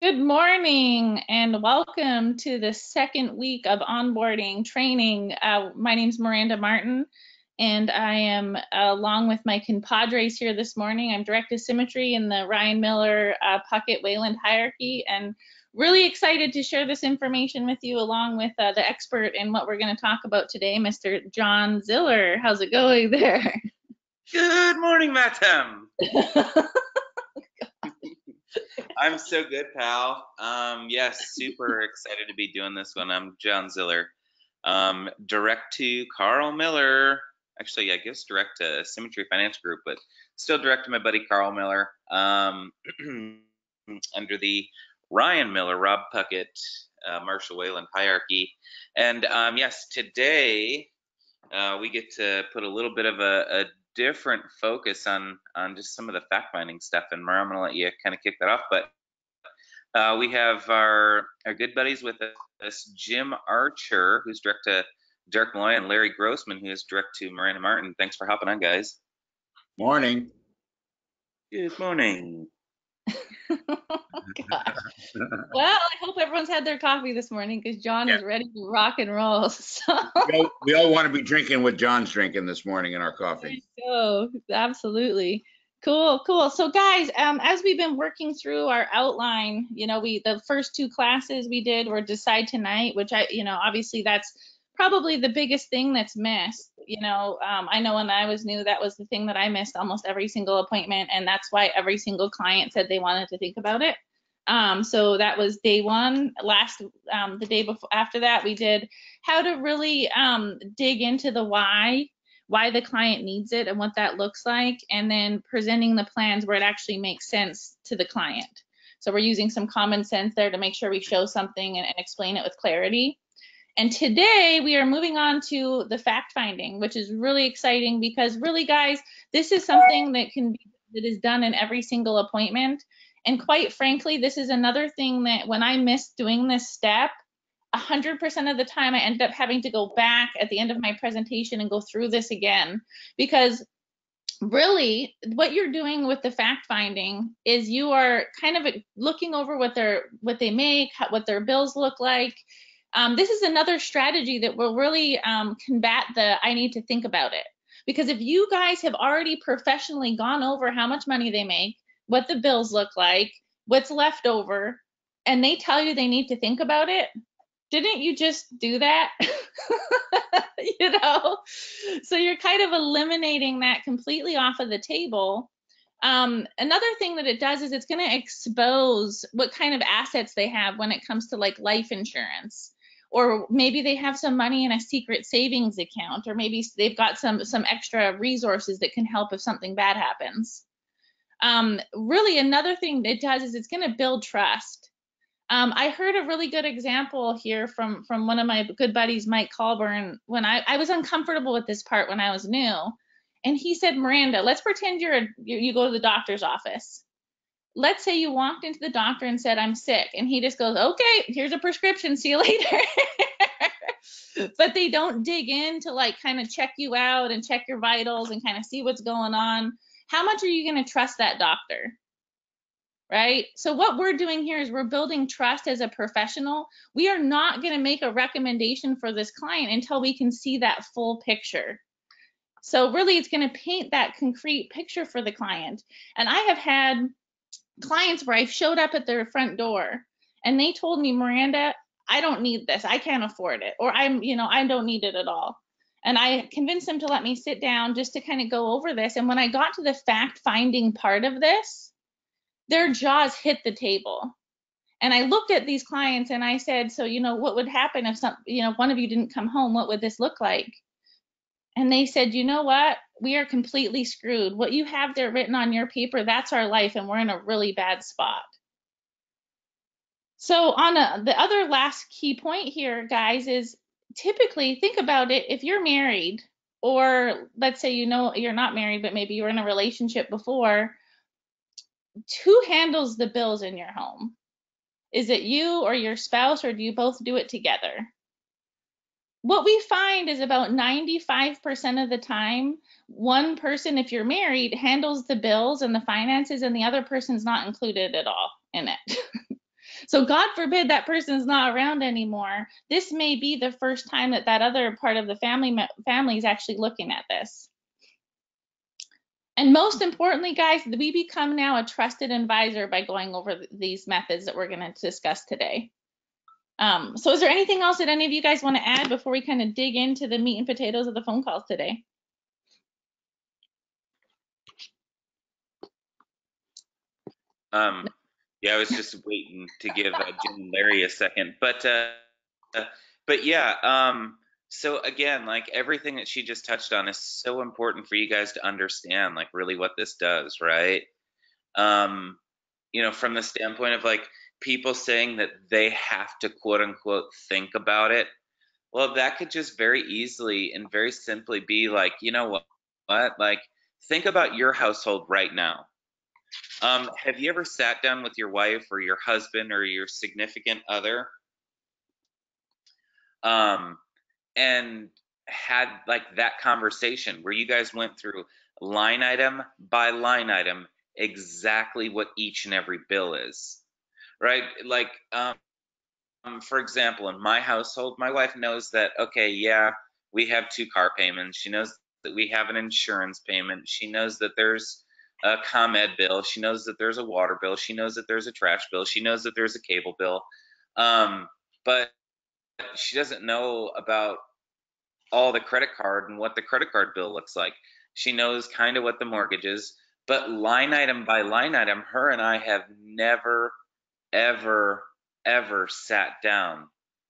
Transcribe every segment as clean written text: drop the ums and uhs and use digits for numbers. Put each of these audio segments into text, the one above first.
Good morning and welcome to the second week of onboarding training. My name is Miranda Martin and I am along with my compadres here this morning. I'm Direct Asymmetry in the Ryan Miller Puckett Wayland hierarchy, and really excited to share this information with you along with the expert in what we're going to talk about today, Mr. John Ziller. How's it going there? Good morning, Madam. I'm so good, pal. Yes, super excited to be doing this one. I'm John Ziller. Direct to Carl Miller. Actually, I guess direct to Symmetry Finance Group, but still direct to my buddy Carl Miller. Under the Ryan Miller, Rob Puckett, Marshall Wayland hierarchy. And yes, today we get to put a little bit of a different focus on just some of the fact finding stuff, and Mar, I'm gonna let you kind of kick that off. But we have our good buddies with us, Jim Archer, who's direct to Derek Malloy, and Larry Grossman, who is direct to Miranda Martin. Thanks for hopping on, guys. Morning. Good morning. Oh, gosh. Well, I hope everyone's had their coffee this morning because John is ready to rock and roll. So We all want to be drinking what John's drinking this morning in our coffee. so absolutely. Cool. So guys, as we've been working through our outline, the first two classes we did were Decide Tonight, which obviously that's probably the biggest thing that's missed. I know when I was new, that was the thing that I missed almost every single appointment, and that's why every single client said they wanted to think about it. So that was day one. The day before, after that, we did how to really dig into the why the client needs it and what that looks like, and then presenting the plans where it actually makes sense to the client. So we're using some common sense there to make sure we show something and explain it with clarity. And today we are moving on to the fact finding, which is really exciting because really, guys, this is something that is done in every single appointment. And quite frankly, this is another thing that when I miss doing this step, 100% of the time I end up having to go back at the end of my presentation and go through this again, because really what you're doing with the fact finding is you are kind of looking over what they make, what their bills look like. This is another strategy that will really combat I need to think about it. Because if you guys have already professionally gone over how much money they make, what the bills look like, what's left over, and they tell you they need to think about it, didn't you just do that? So you're kind of eliminating that completely off of the table. Another thing that it does is it's going to expose what kind of assets they have when it comes to like life insurance, or maybe they have some money in a secret savings account, or maybe they've got some extra resources that can help if something bad happens. Really, another thing it does is it's going to build trust. I heard a really good example here from one of my good buddies, Mike Colburn, when I was uncomfortable with this part when I was new. And he said, Miranda, let's pretend you go to the doctor's office. Let's say you walked into the doctor and said, I'm sick. And he just goes, okay, here's a prescription. See you later. But they don't dig in to like kind of check you out and check your vitals and kind of see what's going on. How much are you going to trust that doctor? Right? So what we're doing here is we're building trust as a professional. We are not going to make a recommendation for this client until we can see that full picture. So really, it's going to paint that concrete picture for the client. And I have had clients where I showed up at their front door and they told me, Miranda, I don't need this. I can't afford it. Or I don't need it at all. And I convinced them to let me sit down just to kind of go over this. And when I got to the fact finding part of this, their jaws hit the table. And I looked at these clients and I said, so, what would happen if one of you didn't come home? What would this look like? And they said, you know what? We are completely screwed. What you have there written on your paper, that's our life, and we're in a really bad spot. So the other last key point here, guys, is typically think about it. If you're married, or let's say you're not married, but maybe you were in a relationship before, who handles the bills in your home? Is it you or your spouse, or do you both do it together? What we find is about 95% of the time, one person, if you're married, handles the bills and the finances, and the other person's not included at all in it. So God forbid that person's not around anymore. This may be the first time that that other part of the family is actually looking at this. And most importantly, guys, we become now a trusted advisor by going over these methods that we're going to discuss today. So is there anything else that any of you guys want to add before we kind of dig into the meat and potatoes of the phone calls today? Yeah, I was just waiting to give Jim and Larry a second, but yeah. So again, like everything that she just touched on is so important for you guys to understand, like really what this does, right? You know, from the standpoint of like people saying that they have to quote unquote think about it. Well, that could just very easily and very simply be like, you know what? Like, think about your household right now. Have you ever sat down with your wife or your husband or your significant other, and had like that conversation where you guys went through line item by line item exactly what each and every bill is, right? Like, for example, in my household, my wife knows that, okay, yeah, we have 2 car payments. She knows that we have an insurance payment. She knows that there's a ComEd bill. She knows that there's a water bill. She knows that there's a trash bill. She knows that there's a cable bill. But she doesn't know about all the credit card and what the credit card bill looks like. She knows kind of what the mortgage is, but line item by line item, her and I have never, ever, ever sat down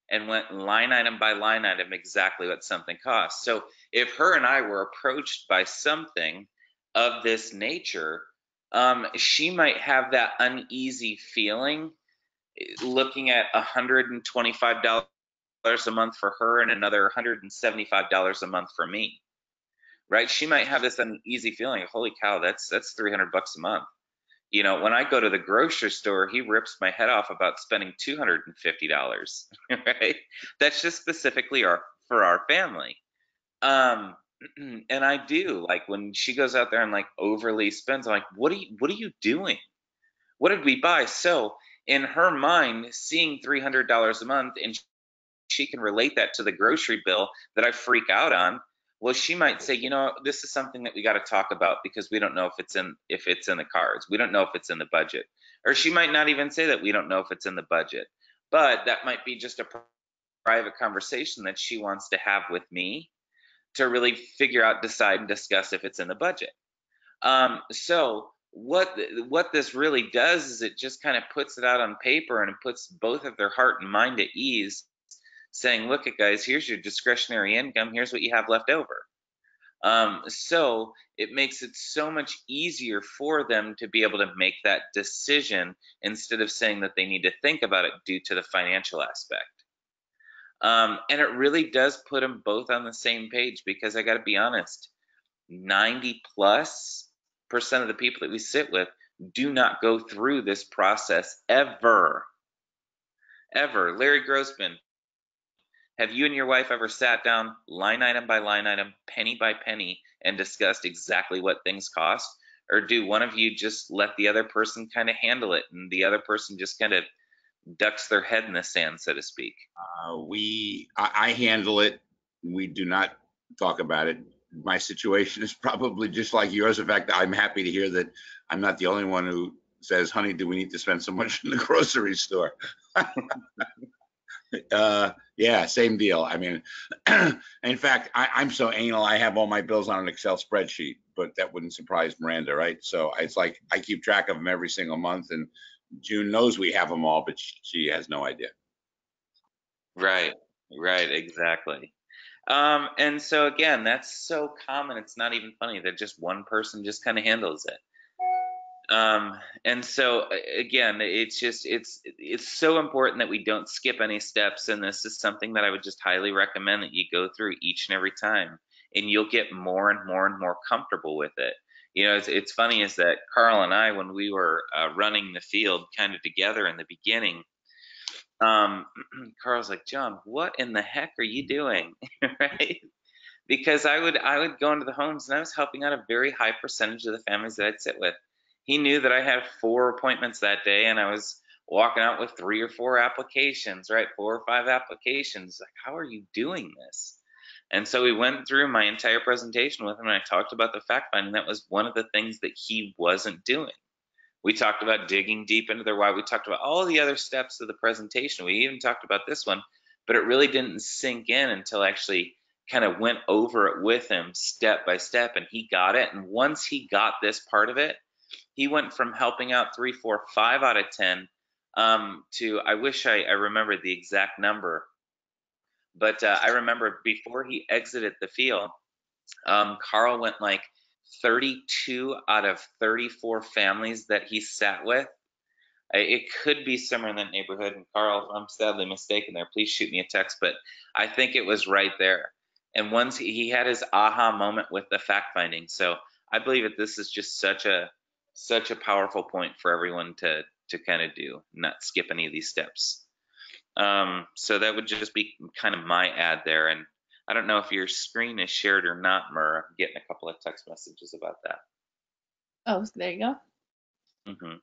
and went line item by line item exactly what something costs. So if her and I were approached by something of this nature, she might have that uneasy feeling looking at $125 a month for her and another $175 a month for me, right? She might have this uneasy feeling of, holy cow, that's $300 a month. You know, when I go to the grocery store, he rips my head off about spending $250, right? That's just specifically for our family. And I do, like, when she goes out there and like overly spends, I'm like, what are you doing? What did we buy? So in her mind, seeing $300 a month, and she can relate that to the grocery bill that I freak out on, well, she might say, you know, this is something that we got to talk about because we don't know if it's in the cards. We don't know if it's in the budget. Or she might not even say that we don't know if it's in the budget. But that might be just a private conversation that she wants to have with me to really figure out, decide, and discuss if it's in the budget. So what this really does is it just kind of puts it out on paper, and it puts both of their heart and mind at ease, saying, look, guys, here's your discretionary income. Here's what you have left over. So it makes it so much easier for them to be able to make that decision instead of saying that they need to think about it due to the financial aspect. And it really does put them both on the same page, because I got to be honest, 90+% of the people that we sit with do not go through this process ever. Larry Grossman, have you and your wife ever sat down line item by line item, penny by penny, and discussed exactly what things cost? Or do one of you just let the other person kind of handle it, and the other person just kind of ducks their head in the sand, so to speak? I handle it. We do not talk about it. My situation is probably just like yours. In fact, I'm happy to hear that I'm not the only one who says, honey, do we need to spend so much in the grocery store? Yeah, same deal. I mean, in fact, I'm so anal, I have all my bills on an Excel spreadsheet, but that wouldn't surprise Miranda, right? So it's like I keep track of them every single month, and June knows we have them all, but she has no idea. Right, exactly. And so again, that's so common, it's not even funny that just one person just kind of handles it. And so again, it's so important that we don't skip any steps, and this is something that I would just highly recommend that you go through each and every time, and you'll get more and more and more comfortable with it. You know, it's funny is that Carl and I, when we were running the field kind of together in the beginning, Carl's like, John, what in the heck are you doing? Right? Because I would go into the homes, and I was helping out a very high percentage of the families that I'd sit with. He knew that I had 4 appointments that day, and I was walking out with 3 or 4 applications, right? 4 or 5 applications. Like, how are you doing this? And so we went through my entire presentation with him, and I talked about the fact finding. That was one of the things that he wasn't doing. We talked about digging deep into their why. We talked about all the other steps of the presentation. We even talked about this one, but it really didn't sink in until I actually kind of went over it with him step by step, and he got it. And once he got this part of it, he went from helping out 3, 4, 5 out of 10 to, I wish I remembered the exact number, but I remember before he exited the field, Carl went like 32 out of 34 families that he sat with. It could be somewhere in that neighborhood, and Carl, I'm sadly mistaken there. Please shoot me a text, but I think it was right there. And once he had his aha moment with the fact finding. So I believe that this is just such a powerful point for everyone to kind of do, not skip any of these steps. So that would just be kind of my ad there. And I don't know if your screen is shared or not, Mur. I'm getting a couple of text messages about that. Oh, there you go. Mm-hmm.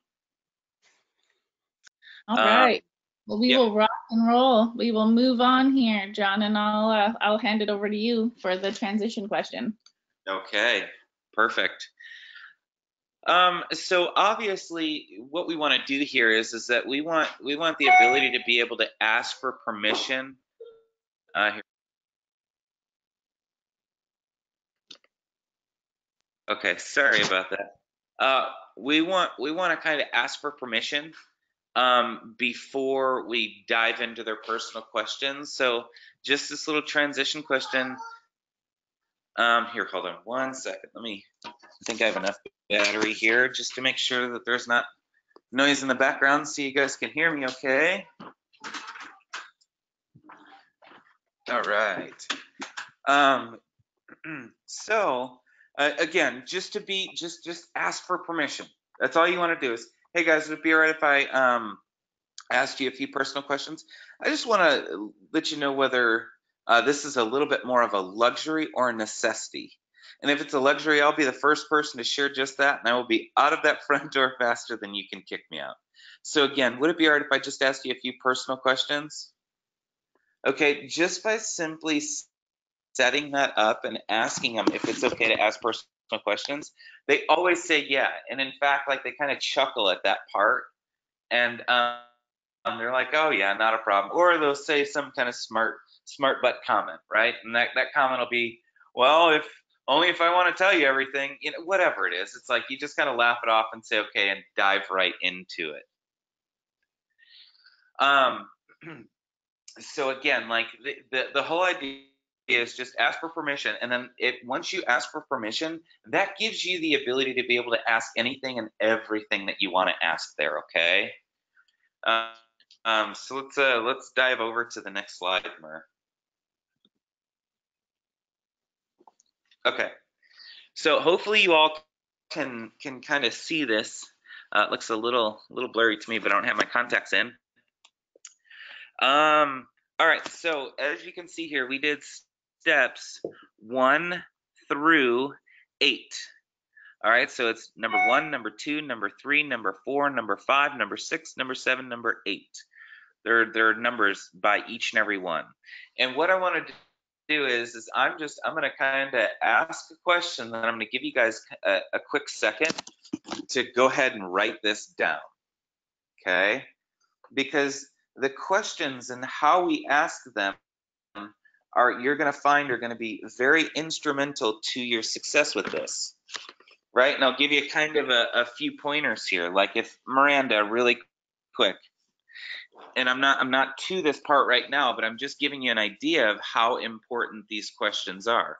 All right. Well, we will rock and roll. We will move on here, John, and I'll hand it over to you for the transition question. Okay, perfect. So obviously, what we want to do here is that we want the ability to be able to ask for permission. Here. Okay, sorry about that. We want to kind of ask for permission before we dive into their personal questions. So just this little transition question. Here, hold on 1 second. I think I have enough battery here just to make sure that there's not noise in the background so you guys can hear me okay. All right. So again, just ask for permission. That's all you want to do is, hey guys, would it be all right if I asked you a few personal questions? I just want to let you know whether this is a little bit more of a luxury or a necessity. And if it's a luxury, I'll be the first person to share just that, and I will be out of that front door faster than you can kick me out. So again, would it be all right if I just asked you a few personal questions? Okay, just by simply setting that up and asking them if it's okay to ask personal questions, they always say yeah. And in fact, like, they kind of chuckle at that part, and they're like, oh yeah, not a problem. Or they'll say some kind of smart butt comment, right? And that comment will be, well, if only if I want to tell you everything, you know, whatever it is. It's like you just kind of laugh it off and say okay and dive right into it. So again, like the whole idea is just ask for permission, and then once you ask for permission, that gives you the ability to be able to ask anything and everything that you want to ask there. Okay. So let's dive over to the next slide, Mur. Okay, so hopefully you all can kind of see this. It looks a little blurry to me, but I don't have my contacts in. All right, so as you can see here, we did steps 1 through 8. All right, so it's number 1, number 2, number 3, number 4, number 5, number 6, number 7, number 8. There are numbers by each and every one. And what I want to do is I'm going to kind of ask a question, and I'm going to give you guys a quick second to go ahead and write this down. Okay? Because the questions and how we ask them you're going to find are going to be very instrumental to your success with this. Right? And I'll give you kind of a few pointers here. Like if Miranda, really quick, and I'm not to this part right now, but I'm just giving you an idea of how important these questions are.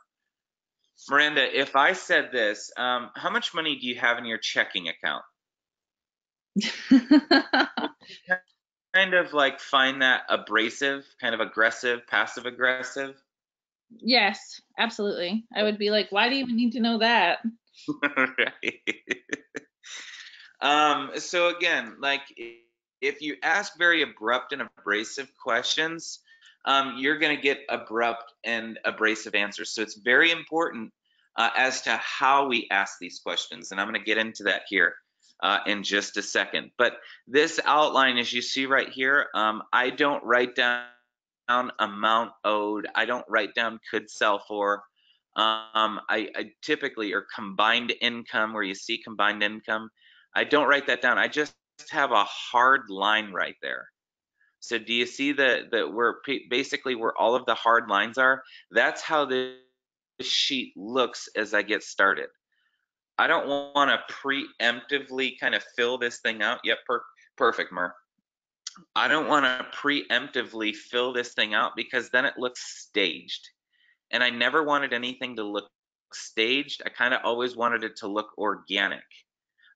Miranda, if I said this, how much money do you have in your checking account? Kind of like find that abrasive, kind of aggressive, passive aggressive? Yes, absolutely. I would be like, why do you even need to know that? Right. So again, like if you ask very abrupt and abrasive questions, you're going to get abrupt and abrasive answers. So it's very important as to how we ask these questions, and I'm going to get into that here. in just a second. But this outline, as you see right here, I don't write down amount owed. I don't write down could sell for. I typically, or combined income, where you see combined income, I don't write that down. I just have a hard line right there. So do you see that where basically where all of the hard lines are? That's how this sheet looks as I get started. I don't want to preemptively kind of fill this thing out. Yep, perfect, Mer. I don't want to preemptively fill this thing out because then it looks staged. And I never wanted anything to look staged. I kind of always wanted it to look organic,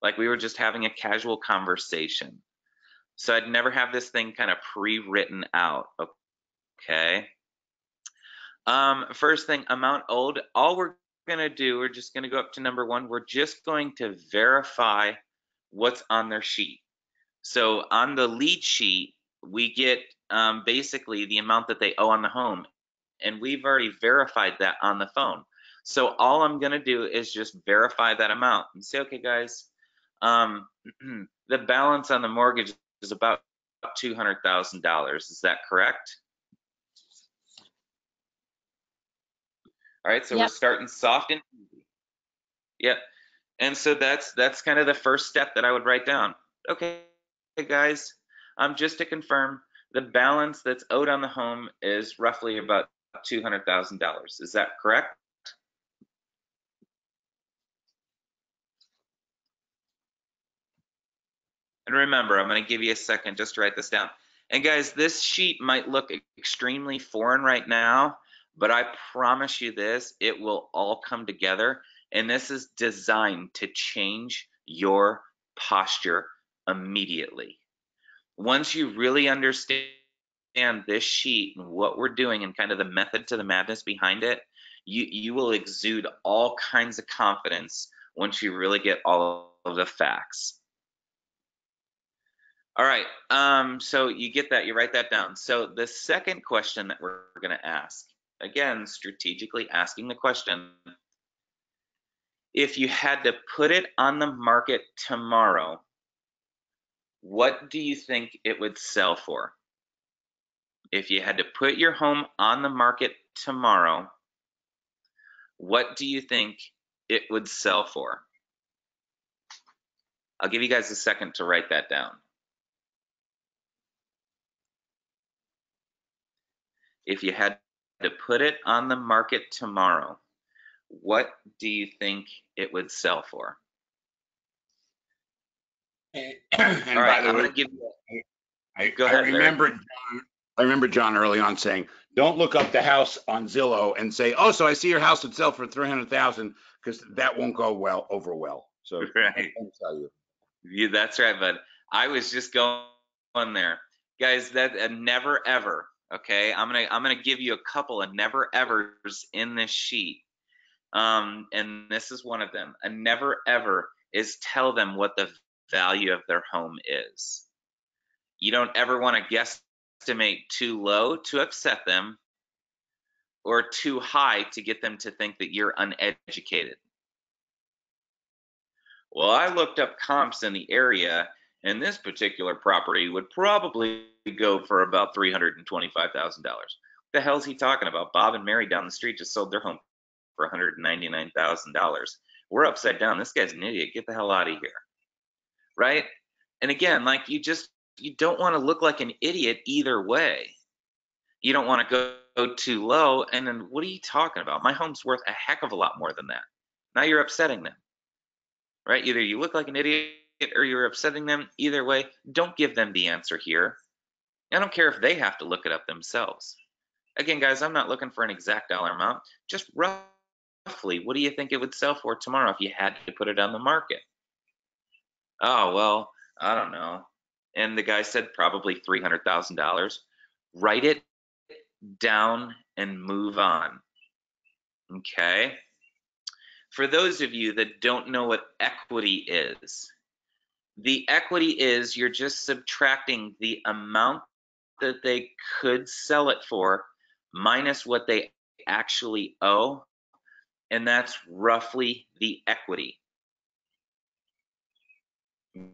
like we were just having a casual conversation. So I'd never have this thing kind of pre-written out, okay? First thing, amount owed. All we're gonna do, we're just gonna go up to number 1. We're just going to verify what's on their sheet. So on the lead sheet, we get basically the amount that they owe on the home, and we've already verified that on the phone. So all I'm gonna do is just verify that amount and say, okay, guys, the balance on the mortgage is about $200,000. Is that correct? All right, so Yep. we're starting soft and easy. Yep. And so that's kind of the first step that I would write down. Okay, guys, just to confirm, the balance that's owed on the home is roughly about $200,000. Is that correct? And remember, I'm going to give you a second just to write this down. And guys, this sheet might look extremely foreign right now, but I promise you this, it will all come together. And this is designed to change your posture immediately. Once you really understand this sheet and what we're doing and kind of the method to the madness behind it, you will exude all kinds of confidence once you really get all of the facts. All right, so you get that, you write that down. So the second question that we're going to ask, again, strategically asking the question, if you had to put it on the market tomorrow, what do you think it would sell for? If you had to put your home on the market tomorrow, what do you think it would sell for? I'll give you guys a second to write that down. If you had to put it on the market tomorrow, what do you think it would sell for? And All right, I'm going to give you. Go ahead, I remember John early on saying, "Don't look up the house on Zillow and say, oh, so I see your house would sell for $300,000, because that won't go over well." So right. I can tell you. Yeah, that's right, bud. I was just going there, guys. That never ever. Okay, I'm gonna give you a couple of never evers in this sheet, and this is one of them. A never ever is tell them what the value of their home is. You don't ever want to guesstimate too low to upset them, or too high to get them to think that you're uneducated. Well, I looked up comps in the area, and this particular property would probably go for about $325,000. What the hell is he talking about? Bob and Mary down the street just sold their home for $199,000. We're upside down. This guy's an idiot. Get the hell out of here. Right? And again, like you don't want to look like an idiot either way. You don't want to go too low, and then what are you talking about? My home's worth a heck of a lot more than that. Now you're upsetting them. Right? Either you look like an idiot or you're upsetting them. Either way, don't give them the answer here. I don't care if they have to look it up themselves. Again, guys, I'm not looking for an exact dollar amount. Just roughly, what do you think it would sell for tomorrow if you had to put it on the market? Oh, well, I don't know. And the guy said probably $300,000. Write it down and move on. Okay? For those of you that don't know what equity is, the equity is you're just subtracting the amount that they could sell it for minus what they actually owe, and that's roughly the equity.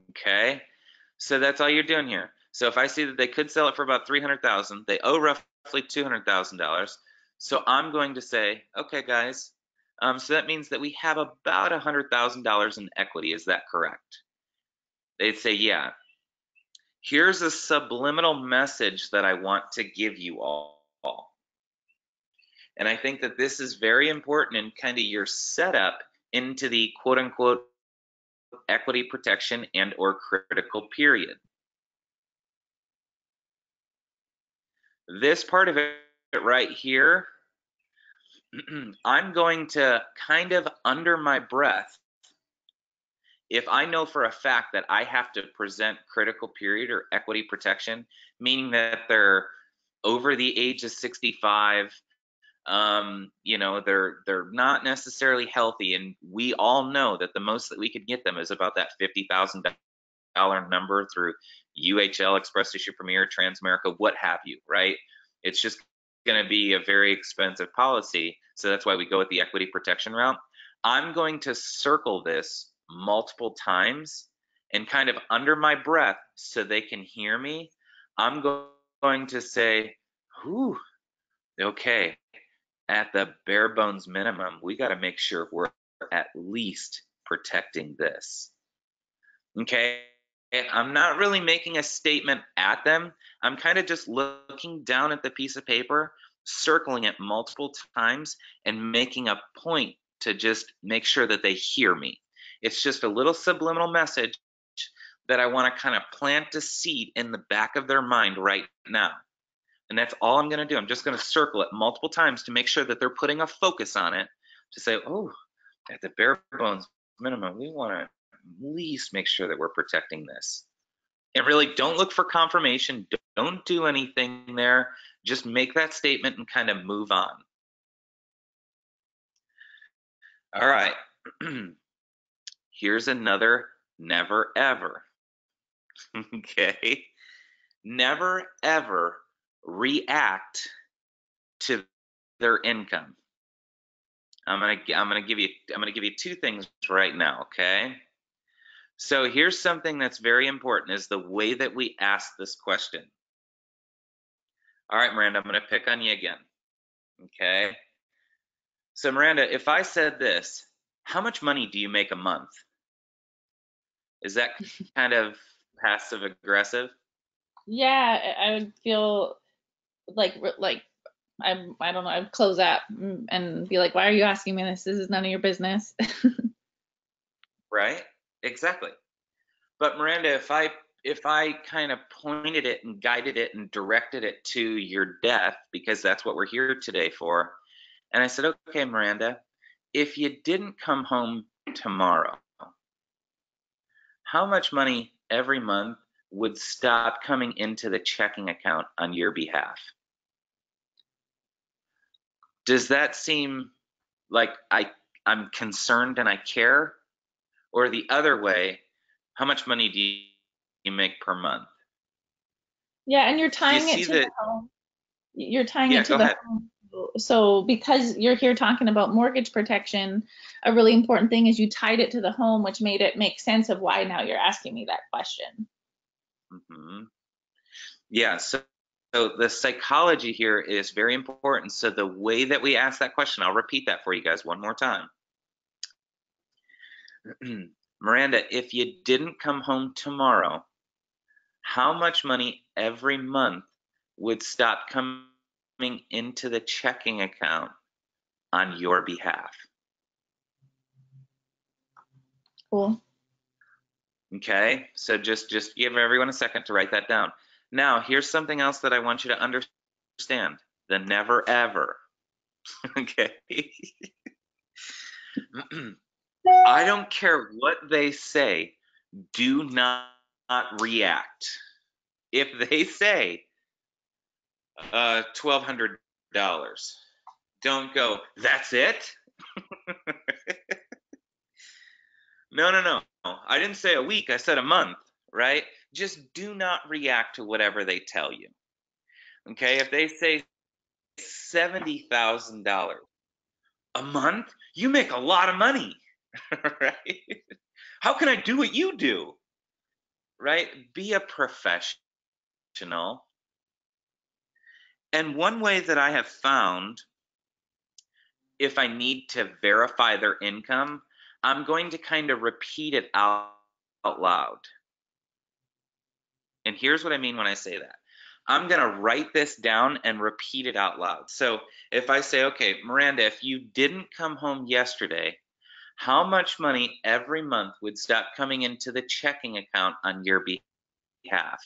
Okay, so that's all you're doing here. So if I see that they could sell it for about $300,000, they owe roughly $200,000. So I'm going to say, okay, guys, so that means that we have about $100,000 in equity. Is that correct? They'd say, yeah. Here's a subliminal message that I want to give you all. And I think that this is very important in kind of your setup into the quote unquote equity protection and or critical period. This part of it right here, I'm going to kind of under my breath, if I know for a fact that I have to present critical period or equity protection, meaning that they're over the age of 65, you know, they're not necessarily healthy, and we all know that the most that we could get them is about that $50,000 number through UHL, Express Issue Premier, Transamerica, what have you, right? It's just going to be a very expensive policy, so that's why we go with the equity protection route. I'm going to circle this multiple times and kind of under my breath so they can hear me. I'm going to say, whew, okay, at the bare bones minimum, we got to make sure we're at least protecting this. Okay, I'm not really making a statement at them. I'm kind of just looking down at the piece of paper, circling it multiple times, and making a point to just make sure that they hear me. It's just a little subliminal message that I want to kind of plant a seed in the back of their mind right now. And that's all I'm going to do. I'm just going to circle it multiple times to make sure that they're putting a focus on it, to say, oh, at the bare bones minimum, we want to at least make sure that we're protecting this. And really don't look for confirmation. Don't do anything there. Just make that statement and kind of move on. All right. Here's another never ever. Okay. Never ever react to their income. I'm gonna give you two things right now, okay? So here's something that's very important, is the way that we ask this question. All right, Miranda, I'm gonna pick on you again, okay? So Miranda, if I said this, how much money do you make a month? Is that kind of passive aggressive? Yeah, I would feel like I don't know, I'd close up and be like, why are you asking me this? This is none of your business. Right? Exactly. But Miranda, if I kind of pointed it and guided it and directed it to your death, because that's what we're here today for, and I said, okay, Miranda, if you didn't come home tomorrow, how much money every month would stop coming into the checking account on your behalf? Does that seem like I'm concerned and I care? Or the other way, how much money do you make per month? Yeah, and you're tying it to the home. You're tying it to the home. So because you're here talking about mortgage protection, a really important thing is you tied it to the home, which made it make sense of why now you're asking me that question. Mm-hmm. Yeah, so the psychology here is very important. So the way that we ask that question, I'll repeat that for you guys one more time. Miranda, if you didn't come home tomorrow, how much money every month would stop coming into the checking account on your behalf? Cool. Okay, so just give everyone a second to write that down. Now, here's something else that I want you to understand. The never ever. Okay. I don't care what they say. Do not react. If they say $1,200, don't go, that's it? No. I didn't say a week. I said a month, right? Just do not react to whatever they tell you. Okay, if they say $70,000 a month, you make a lot of money, right? How can I do what you do? right? Be a professional. And one way that I have found, if I need to verify their income, I'm going to kind of repeat it out loud. And here's what I mean when I say that. I'm going to write this down and repeat it out loud. So if I say, okay, Miranda, if you didn't come home yesterday, how much money every month would stop coming into the checking account on your behalf?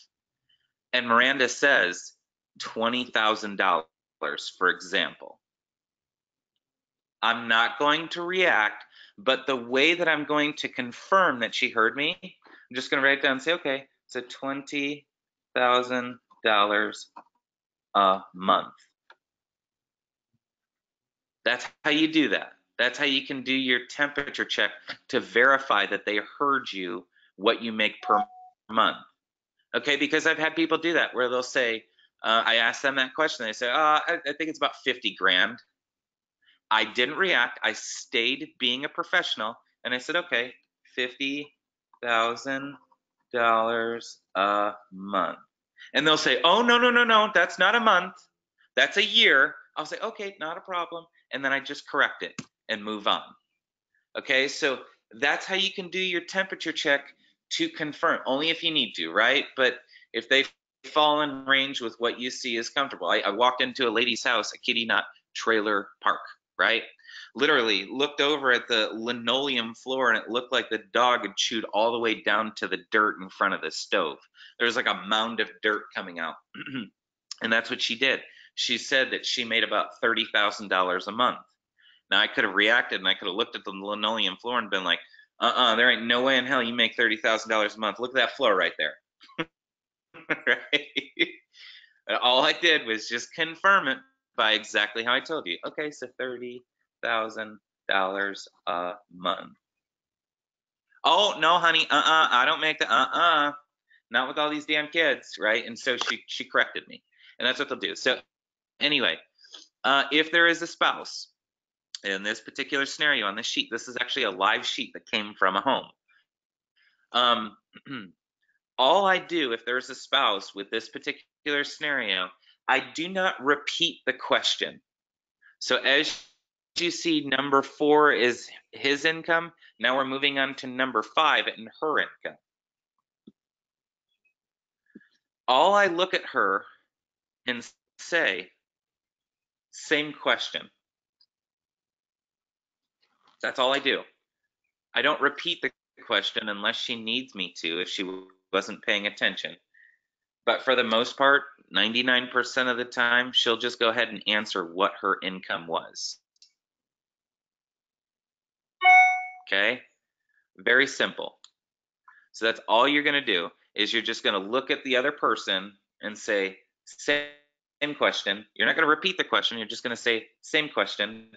And Miranda says $20,000, for example. I'm not going to react, but the way that I'm going to confirm that she heard me, I'm just going to write it down and say, okay, so $20,000 a month. That's how you do that. That's how you can do your temperature check to verify that they heard you what you make per month. Okay, because I've had people do that where they'll say, I ask them that question, they say, I think it's about 50 grand. I didn't react. I stayed being a professional, and I said, okay, $50,000 a month. And they'll say, oh, no, that's not a month. That's a year. I'll say, okay, not a problem. And then I just correct it and move on. Okay, so that's how you can do your temperature check to confirm, only if you need to, right? But if they fall in range with what you see is comfortable. I walked into a lady's house, a kitty nut trailer park, right? Literally looked over at the linoleum floor and it looked like the dog had chewed all the way down to the dirt in front of the stove. There was like a mound of dirt coming out. And that's what she did. She said that she made about $30,000 a month. Now I could have reacted and I could have looked at the linoleum floor and been like, there ain't no way in hell you make $30,000 a month. Look at that floor right there. Right? All I did was just confirm it by exactly how I told you. Okay, so $30,000 a month. Oh, no, honey, I don't make the not with all these damn kids, right? And so she corrected me. And that's what they'll do. So anyway, if there is a spouse, in this particular scenario on this sheet, this is actually a live sheet that came from a home. All I do if there's a spouse with this particular scenario, I do not repeat the question. So as you see, number 4 is his income. Now we're moving on to number 5 and her income. All I look at her and say, same question. That's all I do. I don't repeat the question unless she needs me to, if she wasn't paying attention. But for the most part, 99% of the time, she'll just go ahead and answer what her income was. Okay? Very simple. So that's all you're going to do, is you're just going to look at the other person and say, same question. You're not going to repeat the question. You're just going to say, same question.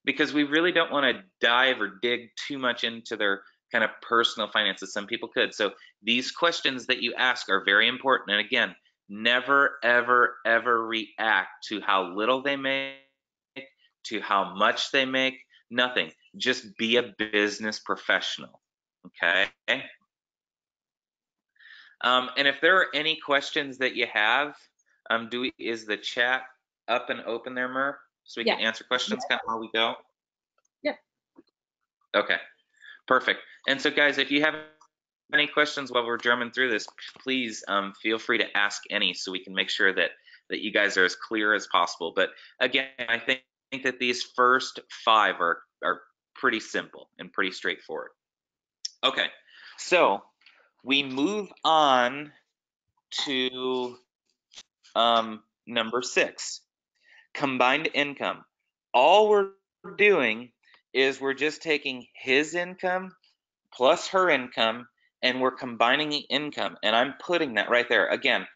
Because we really don't want to dive or dig too much into their kind of personal finances. Some people could. So these questions that you ask are very important. And again, never, ever, ever react to how little they make, to how much they make, nothing. Just be a business professional, okay? And if there are any questions that you have, is the chat up and open there, Mer? So we can answer questions kind of while we go? Yep. Okay, perfect. And so guys, if you have any questions while we're drumming through this, please feel free to ask any so we can make sure that you guys are as clear as possible. But again, I think that these first 5 are pretty simple and pretty straightforward. Okay, so we move on to number 6, combined income. All we're doing is we're just taking his income plus her income and we're combining the income, and I'm putting that right there. Again,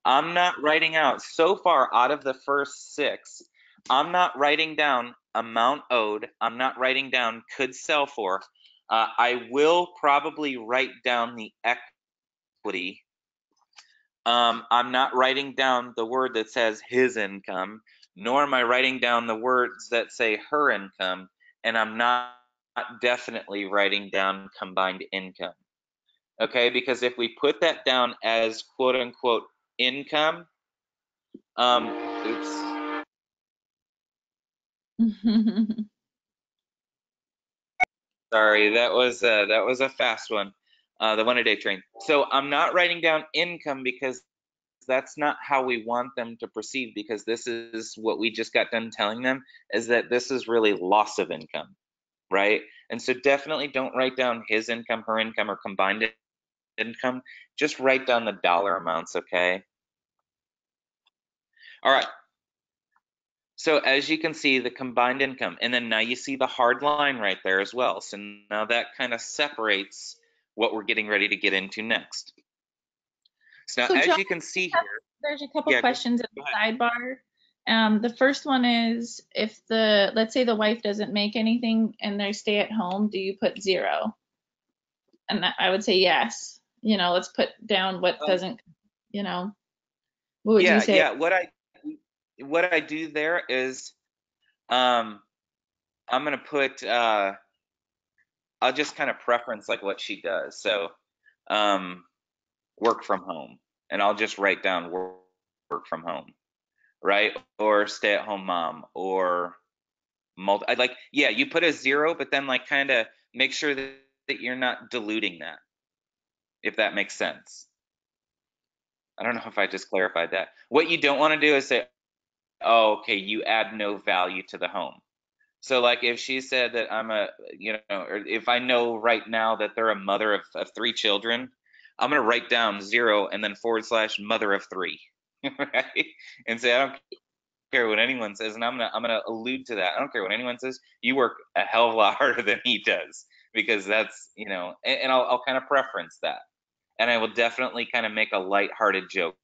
I'm not writing out, so far out of the first 6, I'm not writing down amount owed. I'm not writing down could sell for. I will probably write down the equity. I'm not writing down the word that says his income, nor am I writing down the words that say her income, and I'm not definitely writing down combined income. Okay, because if we put that down as quote unquote income, oops. Sorry, that was a fast one. The one-a-day train. So I'm not writing down income because that's not how we want them to perceive, because this is what we just got done telling them, is that this is really loss of income, right? And so definitely don't write down his income, her income, or combined income. Just write down the dollar amounts, okay? All right. So as you can see, the combined income, and then now you see the hard line right there as well. So now that kind of separates what we're getting ready to get into next. So now, So as John, you can see here, there's a couple yeah, questions in go the ahead. sidebar. The first one is, if let's say the wife doesn't make anything and they stay at home, do you put 0? And I would say yes. Let's put down what doesn't, you know, what would you Yeah, say? yeah. What I do there is, I'm gonna put I'll just kind of preference like what she does. So, um, work from home, and I'll just write down work from home, right? Or stay at home mom, or I like, yeah, you put a 0, but then like kind of make sure that you're not diluting that, if that makes sense. I don't know if I just clarified that. What you don't want to do is say, oh, okay, you add no value to the home. So like if she said that or if I know right now that they're a mother of 3 children, I'm gonna write down 0 and then / mother of 3, right? And say, I don't care what anyone says, and I'm gonna allude to that. I don't care what anyone says. You work a hell of a lot harder than he does, because that's, and I'll kind of preference that, and I will definitely kind of make a lighthearted joke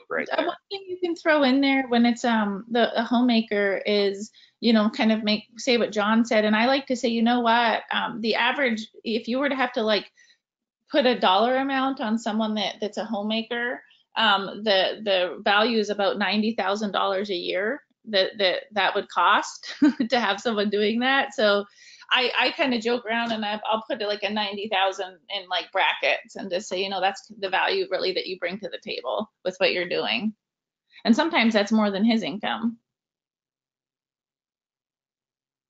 right One there. thing you can throw in there when it's the homemaker is, kind of say what John said. And I like to say, what, the average, if you were to have to like put a dollar amount on someone that's a homemaker, the value is about $90,000 a year that would cost to have someone doing that. So I kind of joke around, and I'll put it like a 90,000 in like brackets, and just say, that's the value really that you bring to the table with what you're doing. And sometimes that's more than his income.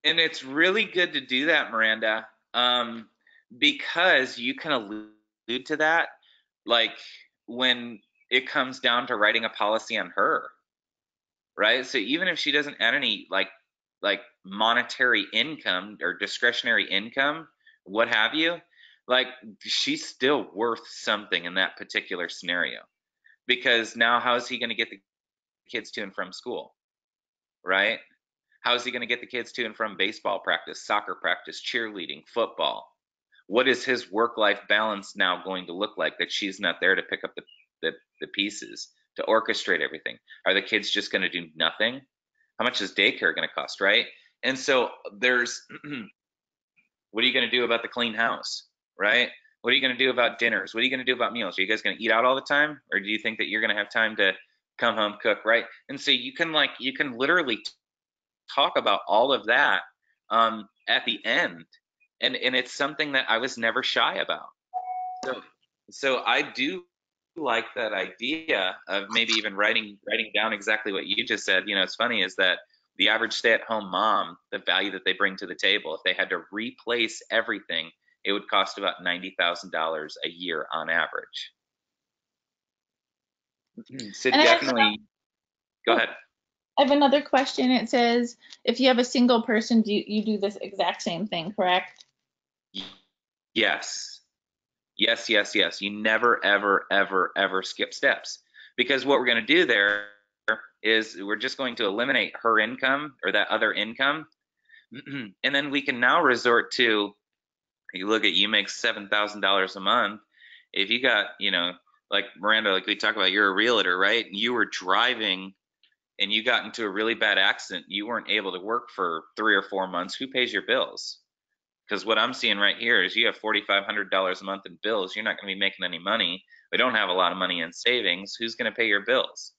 And it's really good to do that, Miranda, because you can allude to that, like when it comes down to writing a policy on her, right? So even if she doesn't add any like monetary income or discretionary income, what have you, like she's still worth something in that particular scenario. Because now how is he going to get the kids to and from school, right? How is he going to get the kids to and from baseball practice, soccer practice, cheerleading, football? What is his work-life balance now going to look like that she's not there to pick up the pieces, to orchestrate everything? Are the kids just going to do nothing? How much is daycare going to cost, right? And so there's, what are you going to do about the clean house, right? What are you going to do about dinners? What are you going to do about meals? Are you guys going to eat out all the time? Or do you think that you're going to have time to come home, cook, right? And so you can literally talk about all of that at the end. And it's something that I was never shy about. So I do like that idea of maybe even writing down exactly what you just said. It's funny is that the average stay-at-home mom, the value that they bring to the table, if they had to replace everything, it would cost about $90,000 a year on average. So And definitely, go ahead. I have another question. It says, if you have a single person, do you do this exact same thing, correct? Yes. Yes, yes, yes. You never, ever, ever, ever skip steps, because what we're going to do there is we're just going to eliminate her income or that other income. And then we can now resort to, you make $7,000 a month. If you got, like Miranda, like we talked about, you're a realtor, right? You were driving and you got into a really bad accident. You weren't able to work for 3 or 4 months. Who pays your bills? Because what I'm seeing right here is you have $4,500 a month in bills. You're not going to be making any money. We don't have a lot of money in savings. Who's going to pay your bills?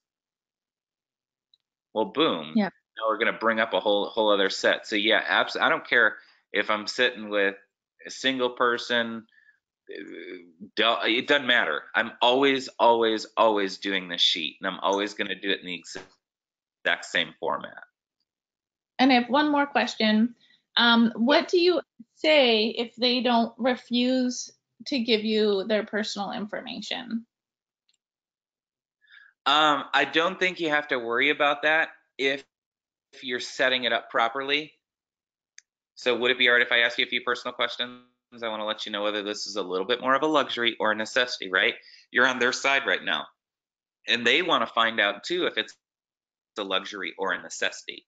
Well, boom. Yeah. Now we're going to bring up a whole other set. So yeah, absolutely. I don't care if I'm sitting with a single person, it doesn't matter. I'm always, always, always doing this sheet, and I'm always going to do it in the exact same format. And I have one more question. What do you say if they don't refuse to give you their personal information? I don't think you have to worry about that if you're setting it up properly. So would it be all right if I ask you a few personal questions? I want to let you know whether this is a little bit more of a luxury or a necessity, right? You're on their side right now. And they want to find out too if it's a luxury or a necessity.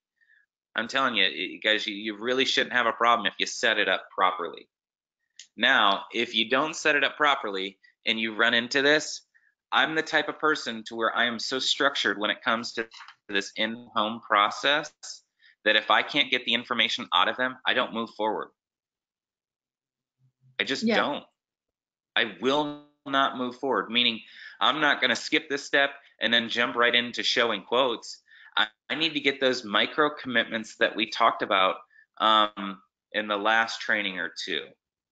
I'm telling you, guys, you really shouldn't have a problem if you set it up properly. Now, if you don't set it up properly and you run into this, I'm the type of person to where I am so structured when it comes to this in-home process that if I can't get the information out of them, I don't move forward. I just don't. I will not move forward, meaning I'm not going to skip this step and then jump right into showing quotes. I need to get those micro commitments that we talked about in the last training or two.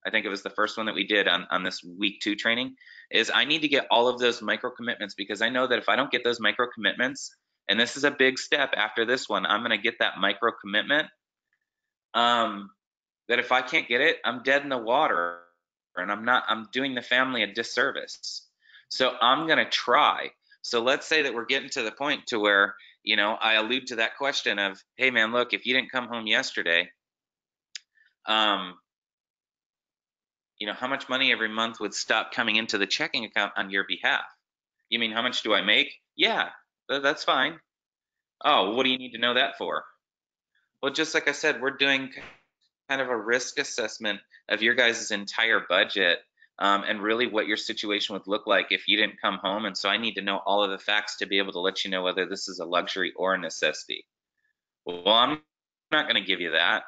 I think it was the first one that we did on this week 2 training, is I need to get all of those micro commitments, because I know that if I don't get those micro commitments, and this is a big step after this one, I'm going to get that micro commitment, that if I can't get it, I'm dead in the water, and I'm doing the family a disservice. So I'm going to try. So let's say that we're getting to the point to where, you know, I allude to that question of, hey man, look, if you didn't come home yesterday, you know, how much money every month would stop coming into the checking account on your behalf? You mean, how much do I make? Yeah, that's fine. Oh, what do you need to know that for? Well, just like I said, we're doing kind of a risk assessment of your guys' entire budget, and really what your situation would look like if you didn't come home. And so I need to know all of the facts to be able to let you know whether this is a luxury or a necessity. Well, I'm not going to give you that.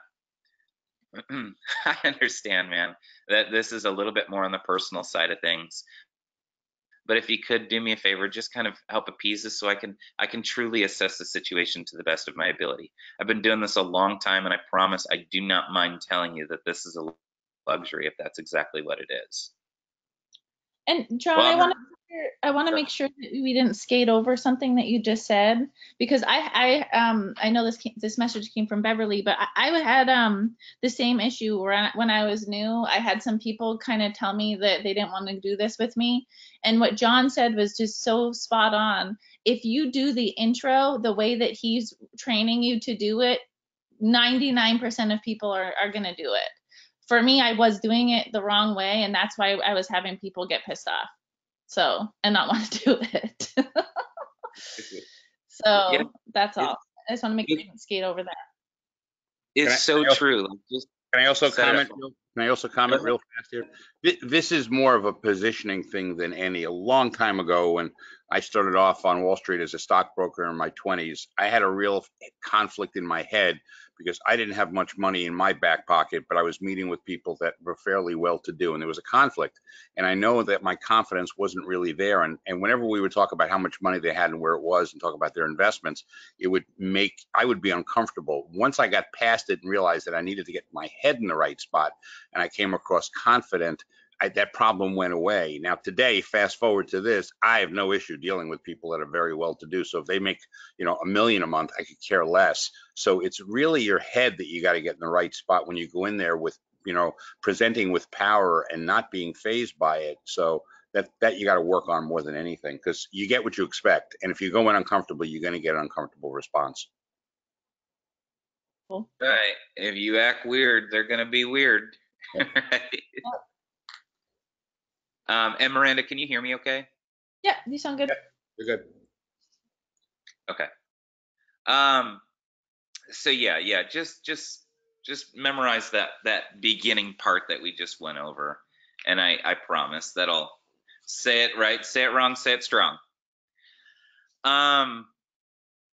I understand, man, that this is a little bit more on the personal side of things. But if you could do me a favor, just kind of help appease this so I can truly assess the situation to the best of my ability. I've been doing this a long time, and I promise I do not mind telling you that this is a luxury if that's exactly what it is. And John, Well, I want to make sure that we didn't skate over something that you just said, because I know this message came from Beverly, but I had the same issue where when I was new, I had some people kind of tell me that they didn't want to do this with me, and what John said was just so spot on. If you do the intro the way that he's training you to do it, 99% of people are going to do it. For me, I was doing it the wrong way, and that's why I was having people get pissed off. So, and not want to do it. So yeah, that's all. I just want to make sure you didn't skate over that. It's so true. Can I also comment? Can I also comment real fast here? This is more of a positioning thing than any. A long time ago, when I started off on Wall Street as a stockbroker in my 20s, I had a real conflict in my head because I didn't have much money in my back pocket, but I was meeting with people that were fairly well-to-do, and there was a conflict. And I know that my confidence wasn't really there. And whenever we would talk about how much money they had and where it was and talk about their investments, I would be uncomfortable. Once I got past it and realized that I needed to get my head in the right spot, and I came across confident, that problem went away. Now today, fast forward to this, I have no issue dealing with people that are very well-to-do. So if they make, $1 million a month, I could care less. So it's really your head that you got to get in the right spot when you go in there with, presenting with power and not being fazed by it. So that you got to work on more than anything, because you get what you expect. And if you go in uncomfortable, you're going to get an uncomfortable response. Cool. Right. If you act weird, they're going to be weird. Right? And Miranda, can you hear me okay? Yeah, you sound good. Yeah, you're good. Okay. So yeah, just memorize that beginning part that we just went over, and I promise that I'll say it right, say it wrong, say it strong.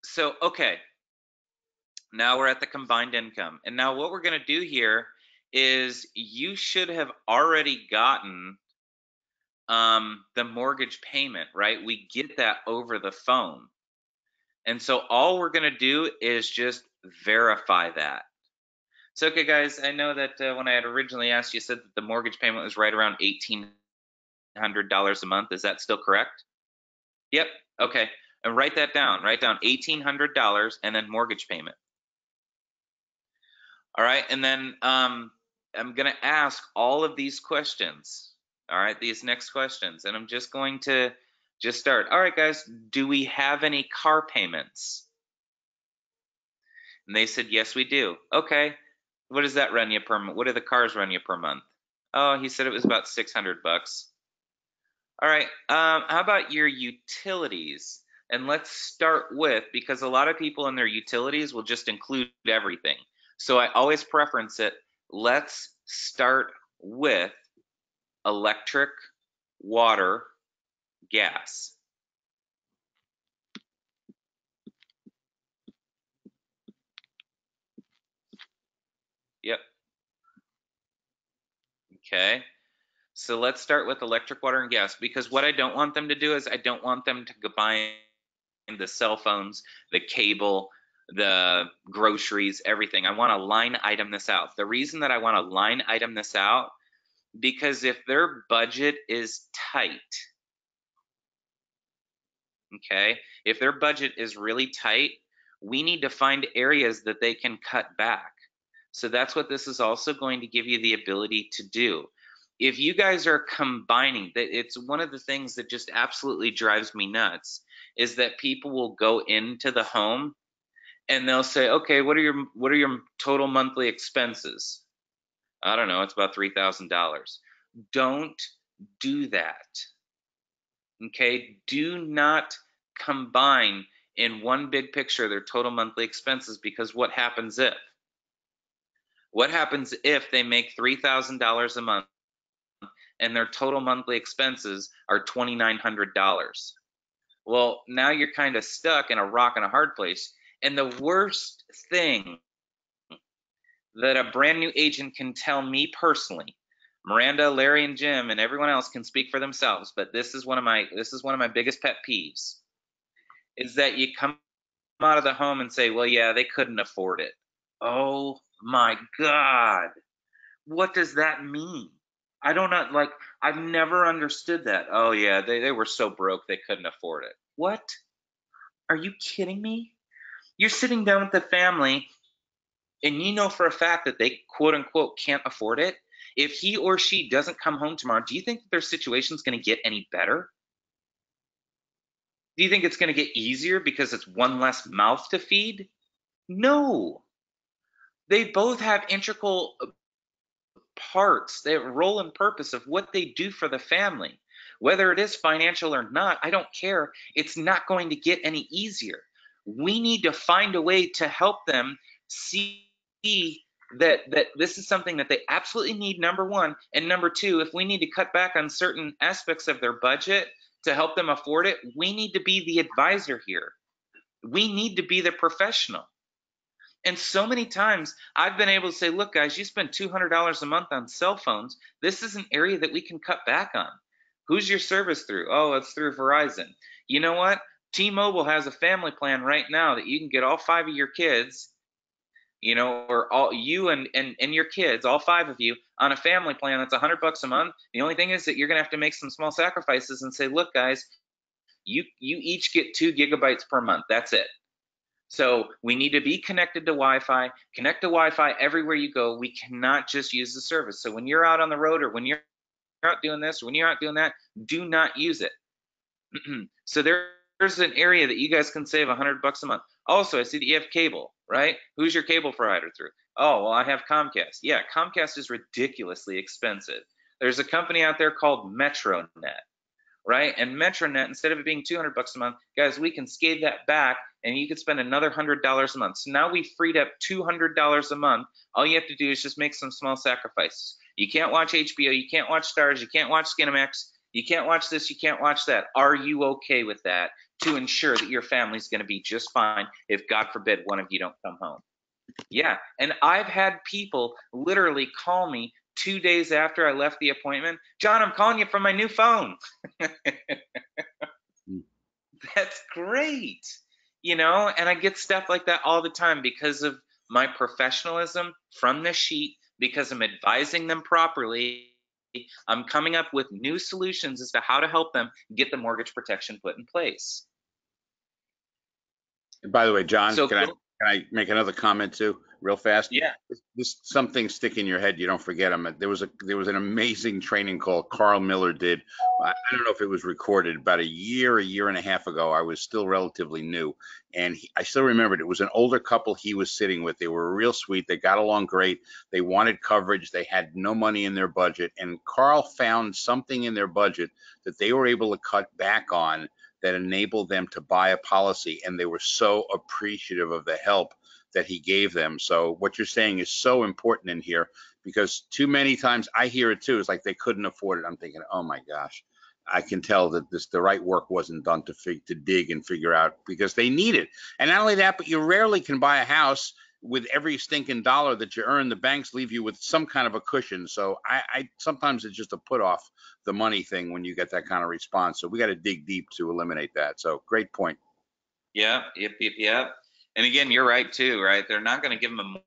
So okay. Now we're at the combined income, and now what we're going to do here is you should have already gotten the mortgage payment, right? We get that over the phone. And so all we're going to do is just verify that. So, okay, guys, I know that when I had originally asked you, said that the mortgage payment was right around $1,800 $1,800 a month. Is that still correct? Yep. Okay. And write that down. Write down $1,800 and then mortgage payment. All right. And then I'm going to ask all of these questions. All right. These next questions. And I'm just going to start. All right, guys, do we have any car payments? And they said, yes, we do. Okay. What does that run you per month? What do the cars run you per month? Oh, he said it was about $600. All right. How about your utilities? And let's start with, because a lot of people in their utilities will just include everything. So I always preference it. Let's start with electric, water, gas. Yep. Okay. So let's start with electric, water, and gas, because what I don't want them to do is I don't want them to combine the cell phones, the cable, the groceries, everything. I want to line item this out. The reason that I want to line item this out, because if their budget is tight, okay, if their budget is really tight, we need to find areas that they can cut back. So that's what this is also going to give you the ability to do. If you guys are combining, it's one of the things that just absolutely drives me nuts, is that people will go into the home and they'll say, okay, what are your total monthly expenses? I don't know, it's about $3,000. Don't do that. Okay, do not combine in one big picture their total monthly expenses, because what happens if? What happens if they make $3,000 a month and their total monthly expenses are $2,900? Well, now you're kind of stuck in a rock and a hard place. And the worst thing that a brand new agent can tell me personally, Miranda, Larry, and Jim, and everyone else can speak for themselves, but this is one of my biggest pet peeves, is that you come out of the home and say, well, yeah, they couldn't afford it. Oh my God. What does that mean? I don't know, like, I've never understood that. Oh yeah, they were so broke they couldn't afford it. What? Are you kidding me? You're sitting down with the family and you know for a fact that they quote unquote can't afford it. If he or she doesn't come home tomorrow, do you think that their situation is going to get any better? Do you think it's going to get easier because it's one less mouth to feed? No. They both have integral parts, they have role and purpose of what they do for the family. Whether it is financial or not, I don't care. It's not going to get any easier. We need to find a way to help them see that this is something that they absolutely need, number one. And number two, if we need to cut back on certain aspects of their budget to help them afford it, we need to be the advisor here. We need to be the professional. And so many times I've been able to say, look, guys, you spend $200 a month on cell phones. This is an area that we can cut back on. Who's your service through? Oh, it's through Verizon. You know what? T-Mobile has a family plan right now that you can get all 5 of your kids, you know, or all you and your kids, all 5 of you, on a family plan that's $100 a month. The only thing is that you're going to have to make some small sacrifices and say, look, guys, you each get 2 gigabytes per month. That's it. So we need to be connected to Wi-Fi, connect to Wi-Fi everywhere you go. We cannot just use the service. So when you're out on the road, or when you're out doing this, or when you're out doing that, do not use it. So there's an area that you guys can save $100 a month. Also, I see that you have cable, right? Who's your cable provider through? Oh, well, I have Comcast. Yeah, Comcast is ridiculously expensive. There's a company out there called MetroNet, right? And MetroNet, instead of it being $200 a month, guys, we can scale that back and you could spend another $100 a month. So now we freed up $200 a month. All you have to do is just make some small sacrifices. You can't watch HBO, you can't watch Stars, you can't watch Skinamax, you can't watch this, you can't watch that. Are you okay with that, to ensure that your family's going to be just fine if, God forbid, one of you don't come home? Yeah, and I've had people literally call me 2 days after I left the appointment. John, I'm calling you from my new phone. That's great. You know, and I get stuff like that all the time because of my professionalism from the sheet, because I'm advising them properly, I'm coming up with new solutions as to how to help them get the mortgage protection put in place. And by the way, John, So can I make another comment too, real fast? yeah, This something stick in your head, you don't forget them. There was an amazing training call Carl Miller did. I don't know if it was recorded about a year and a half ago. I was still relatively new, and I still remembered it was an older couple he was sitting with. They were real sweet. They got along great. They wanted coverage. They had no money in their budget, and Carl found something in their budget that they were able to cut back on that enabled them to buy a policy, and they were so appreciative of the help that he gave them. So what you're saying is so important in here, because too many times I hear it too. It's like they couldn't afford it. I'm thinking, oh my gosh, I can tell that the right work wasn't done to dig and figure out, because they need it. And not only that, but you rarely can buy a house with every stinking dollar that you earn. The banks leave you with some kind of a cushion. So I sometimes it's just a put off the money thing when you get that kind of response. So we got to dig deep to eliminate that. So great point. yeah, yep. And again, you're right too, right? They're not going to give them a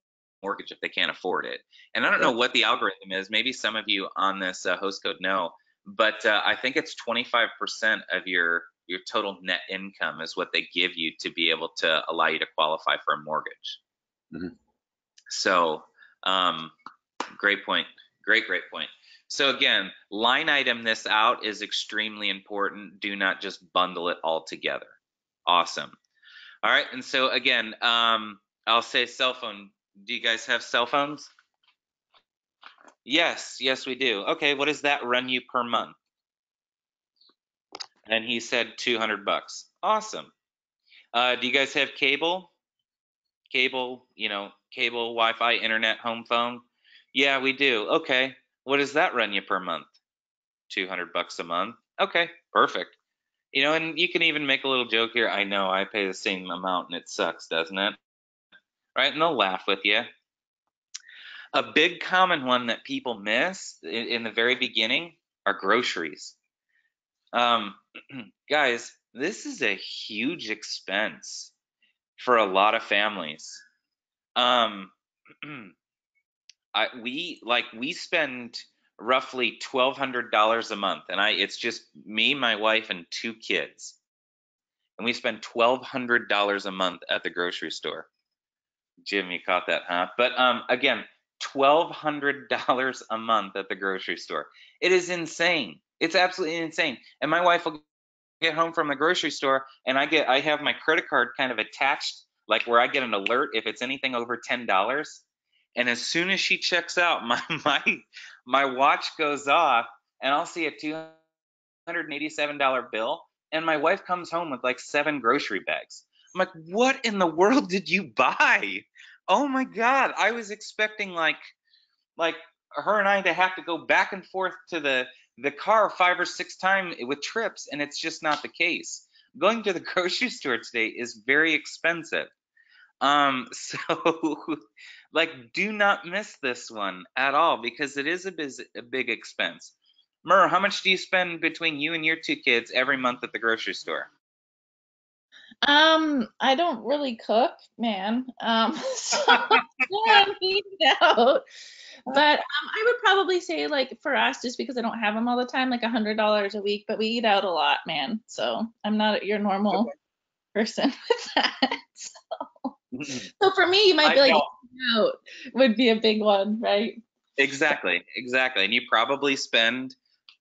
mortgage if they can't afford it. And I don't know what the algorithm is. Maybe some of you on this host code know, but I think it's 25% of your total net income is what they give you to be able to allow you to qualify for a mortgage. Mhm. So, great point. Great point. So again, line item this out is extremely important. Do not just bundle it all together. Awesome. All right. And so again, I'll say cell phone. Do you guys have cell phones? Yes, we do. Okay, what does that run you per month? And he said $200. Awesome. Do you guys have cable? Cable, cable, Wi-Fi, internet, home phone? Yeah, we do. Okay. What does that run you per month? $200 a month. Okay, perfect. And you can even make a little joke here. I know I pay the same amount and it sucks, doesn't it? Right? And they'll laugh with you. A big common one that people miss in the very beginning are groceries. Guys, this is a huge expense for a lot of families. We spend roughly $1,200 a month, and it's just me, my wife, and 2 kids, and we spend $1,200 a month at the grocery store. Jim, you caught that, huh? But again, $1,200 a month at the grocery store. It is insane. It's absolutely insane. And my wife will get home from the grocery store, and I have my credit card kind of attached, like where I get an alert if it's anything over $10. And as soon as she checks out, my watch goes off, and I'll see a $287 bill, and my wife comes home with like 7 grocery bags. I'm like, what in the world did you buy? Oh my God, I was expecting like her and I to have to go back and forth to the car 5 or 6 times with trips, and it's just not the case. Going to the grocery store today is very expensive. So do not miss this one at all, because it is a big expense. Murr, how much do you spend between you and your 2 kids every month at the grocery store? I don't really cook, man. So yeah, I'm eating out. But I would probably say, like, for us, just because I don't have them all the time, like $100 a week. But we eat out a lot, man. So I'm not your normal person with that. So for me, you might be like, eating out would be a big one, right? Exactly. And you probably spend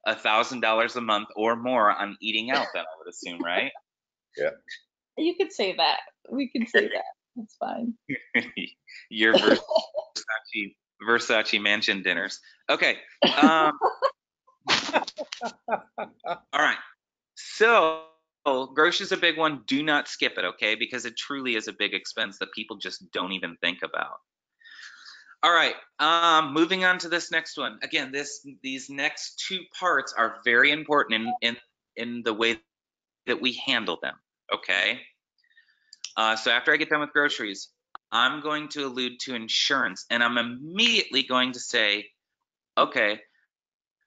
$1,000 a month or more on eating out, then I would assume, right? Yeah. You could say that. We could say that. That's fine. Your Versace mansion dinners. Okay. All right. So groceries is a big one. Do not skip it, okay? Because it truly is a big expense that people just don't even think about. All right. Moving on to this next one. Again, these next 2 parts are very important in the way that we handle them. Okay. So after I get done with groceries, I'm going to allude to insurance, and I'm immediately going to say, okay,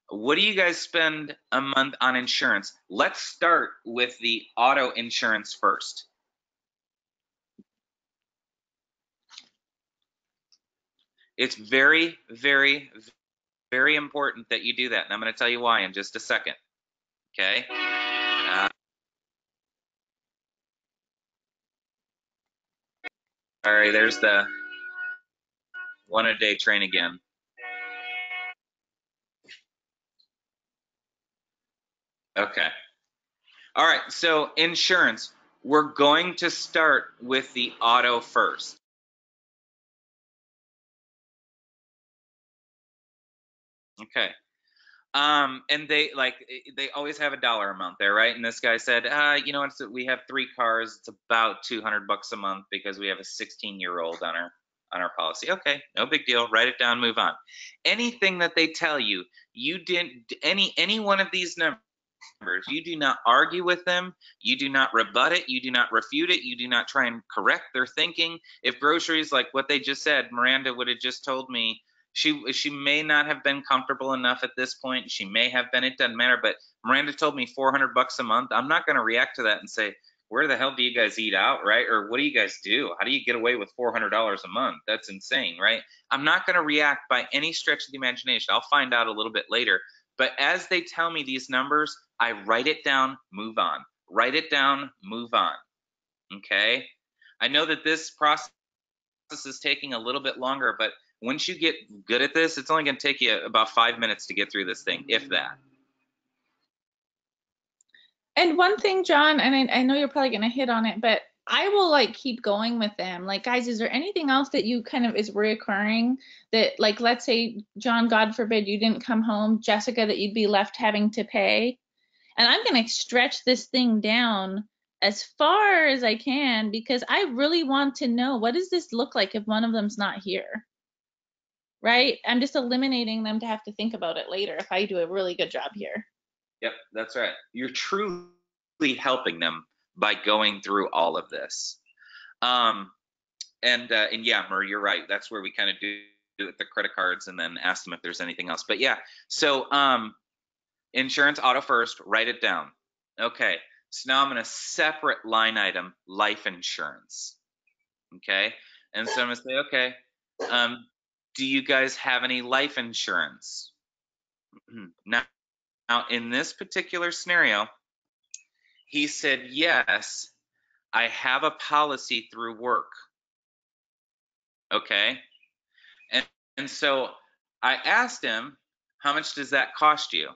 what do you guys spend a month on insurance? Let's start with the auto insurance first. It's very, very, very important that you do that, and I'm going to tell you why in just a second. Okay. All right, there's the 1-a-day train again. Okay. All right, so insurance. We're going to start with the auto first. Okay. And they always have a dollar amount there, right? And this guy said, you know what? We have 3 cars. It's about $200 a month because we have a 16-year-old on our policy. Okay, no big deal. Write it down, move on. Anything that they tell you, you didn't any one of these numbers, you do not argue with them. You do not rebut it. You do not refute it. You do not try and correct their thinking. If groceries, like what they just said, Miranda would have just told me, she may not have been comfortable enough at this point. She may have been. It doesn't matter. But Miranda told me $400 a month. I'm not going to react to that and say, where the hell do you guys eat out, right? Or what do you guys do? How do you get away with $400 a month? That's insane, right? I'm not going to react by any stretch of the imagination. I'll find out a little bit later. But as they tell me these numbers, I write it down, move on. Write it down, move on. Okay? I know that this process is taking a little bit longer, but once you get good at this, it's only going to take you about 5 minutes to get through this thing, if that. And one thing, John, and I know you're probably going to hit on it, but I will like keep going with them. Like, guys, is there anything else that you kind of is reoccurring that, like, let's say, John, God forbid, you didn't come home, Jessica, that you'd be left having to pay? And I'm going to stretch this thing down as far as I can because I really want to know, what does this look like if one of them's not here? Right? I'm just eliminating them to have to think about it later if I do a really good job here. Yep, that's right. You're truly helping them by going through all of this. And yeah, Murray, you're right. That's where we kind of do it with the credit cards and then ask them if there's anything else. But yeah, so insurance, auto first, write it down. Okay, so now I'm going to separate line item life insurance. Okay, and so I'm going to say, okay, do you guys have any life insurance? Now, in this particular scenario, he said, yes, I have a policy through work. Okay, and so I asked him, how much does that cost you?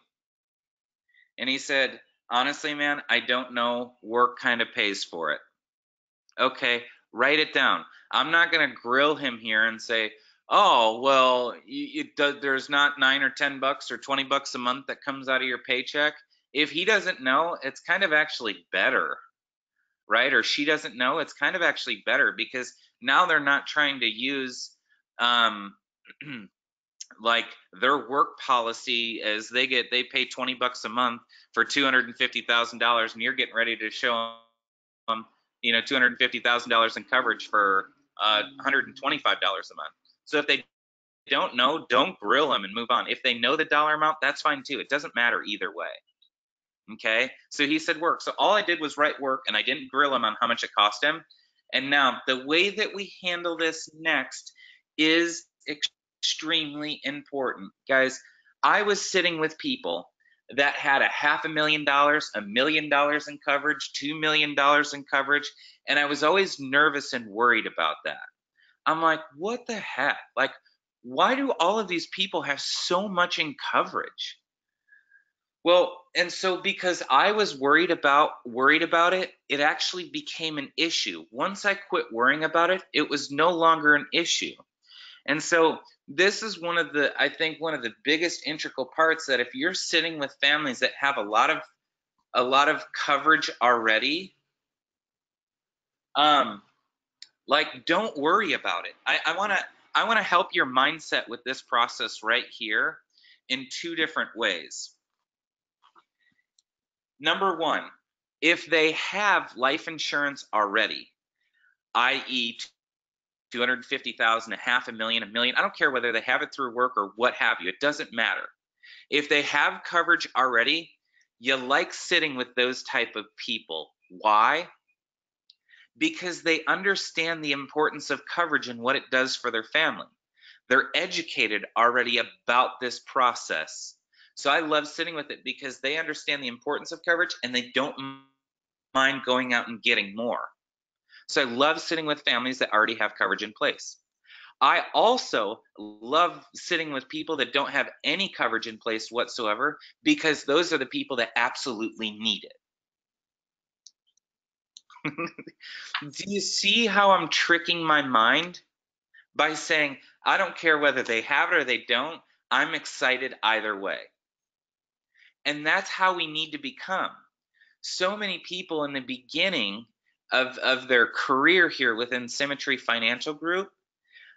And he said, honestly, man, I don't know. Work kind of pays for it. Okay, write it down. I'm not going to grill him here and say, oh, well, there's not $9 or $10 or $20 a month that comes out of your paycheck. If he doesn't know, it's kind of actually better, right? Or she doesn't know, it's kind of actually better because now they're not trying to use like their work policy as they pay $20 a month for $250,000 and you're getting ready to show them, you know, $250,000 in coverage for $125 a month. So if they don't know, don't grill them and move on. If they know the dollar amount, that's fine too. It doesn't matter either way. Okay, so he said work. So all I did was write work and I didn't grill him on how much it cost him. And now the way that we handle this next is extremely important. Guys, I was sitting with people that had $500,000, $1 million in coverage, $2 million in coverage, and I was always nervous and worried about that. I'm like, what the heck? Like, why do all of these people have so much in coverage? Well, and so because I was worried about it, it actually became an issue. Once I quit worrying about it, it was no longer an issue. And so this is I think one of the biggest integral parts, that if you're sitting with families that have a lot of coverage already, like, don't worry about it. I want to help your mindset with this process right here in 2 different ways. Number 1, if they have life insurance already, i.e. 250,000, $500,000, $1 million, I don't care whether they have it through work or what have you, it doesn't matter. If they have coverage already, you like sitting with those type of people. Why? Because they understand the importance of coverage and what it does for their family. They're educated already about this process. So I love sitting with it because they understand the importance of coverage and they don't mind going out and getting more. So I love sitting with families that already have coverage in place. I also love sitting with people that don't have any coverage in place whatsoever, because those are the people that absolutely need it. Do you see how I'm tricking my mind by saying, I don't care whether they have it or they don't, I'm excited either way. And that's how we need to become. So many people in the beginning of their career here within Symmetry Financial Group,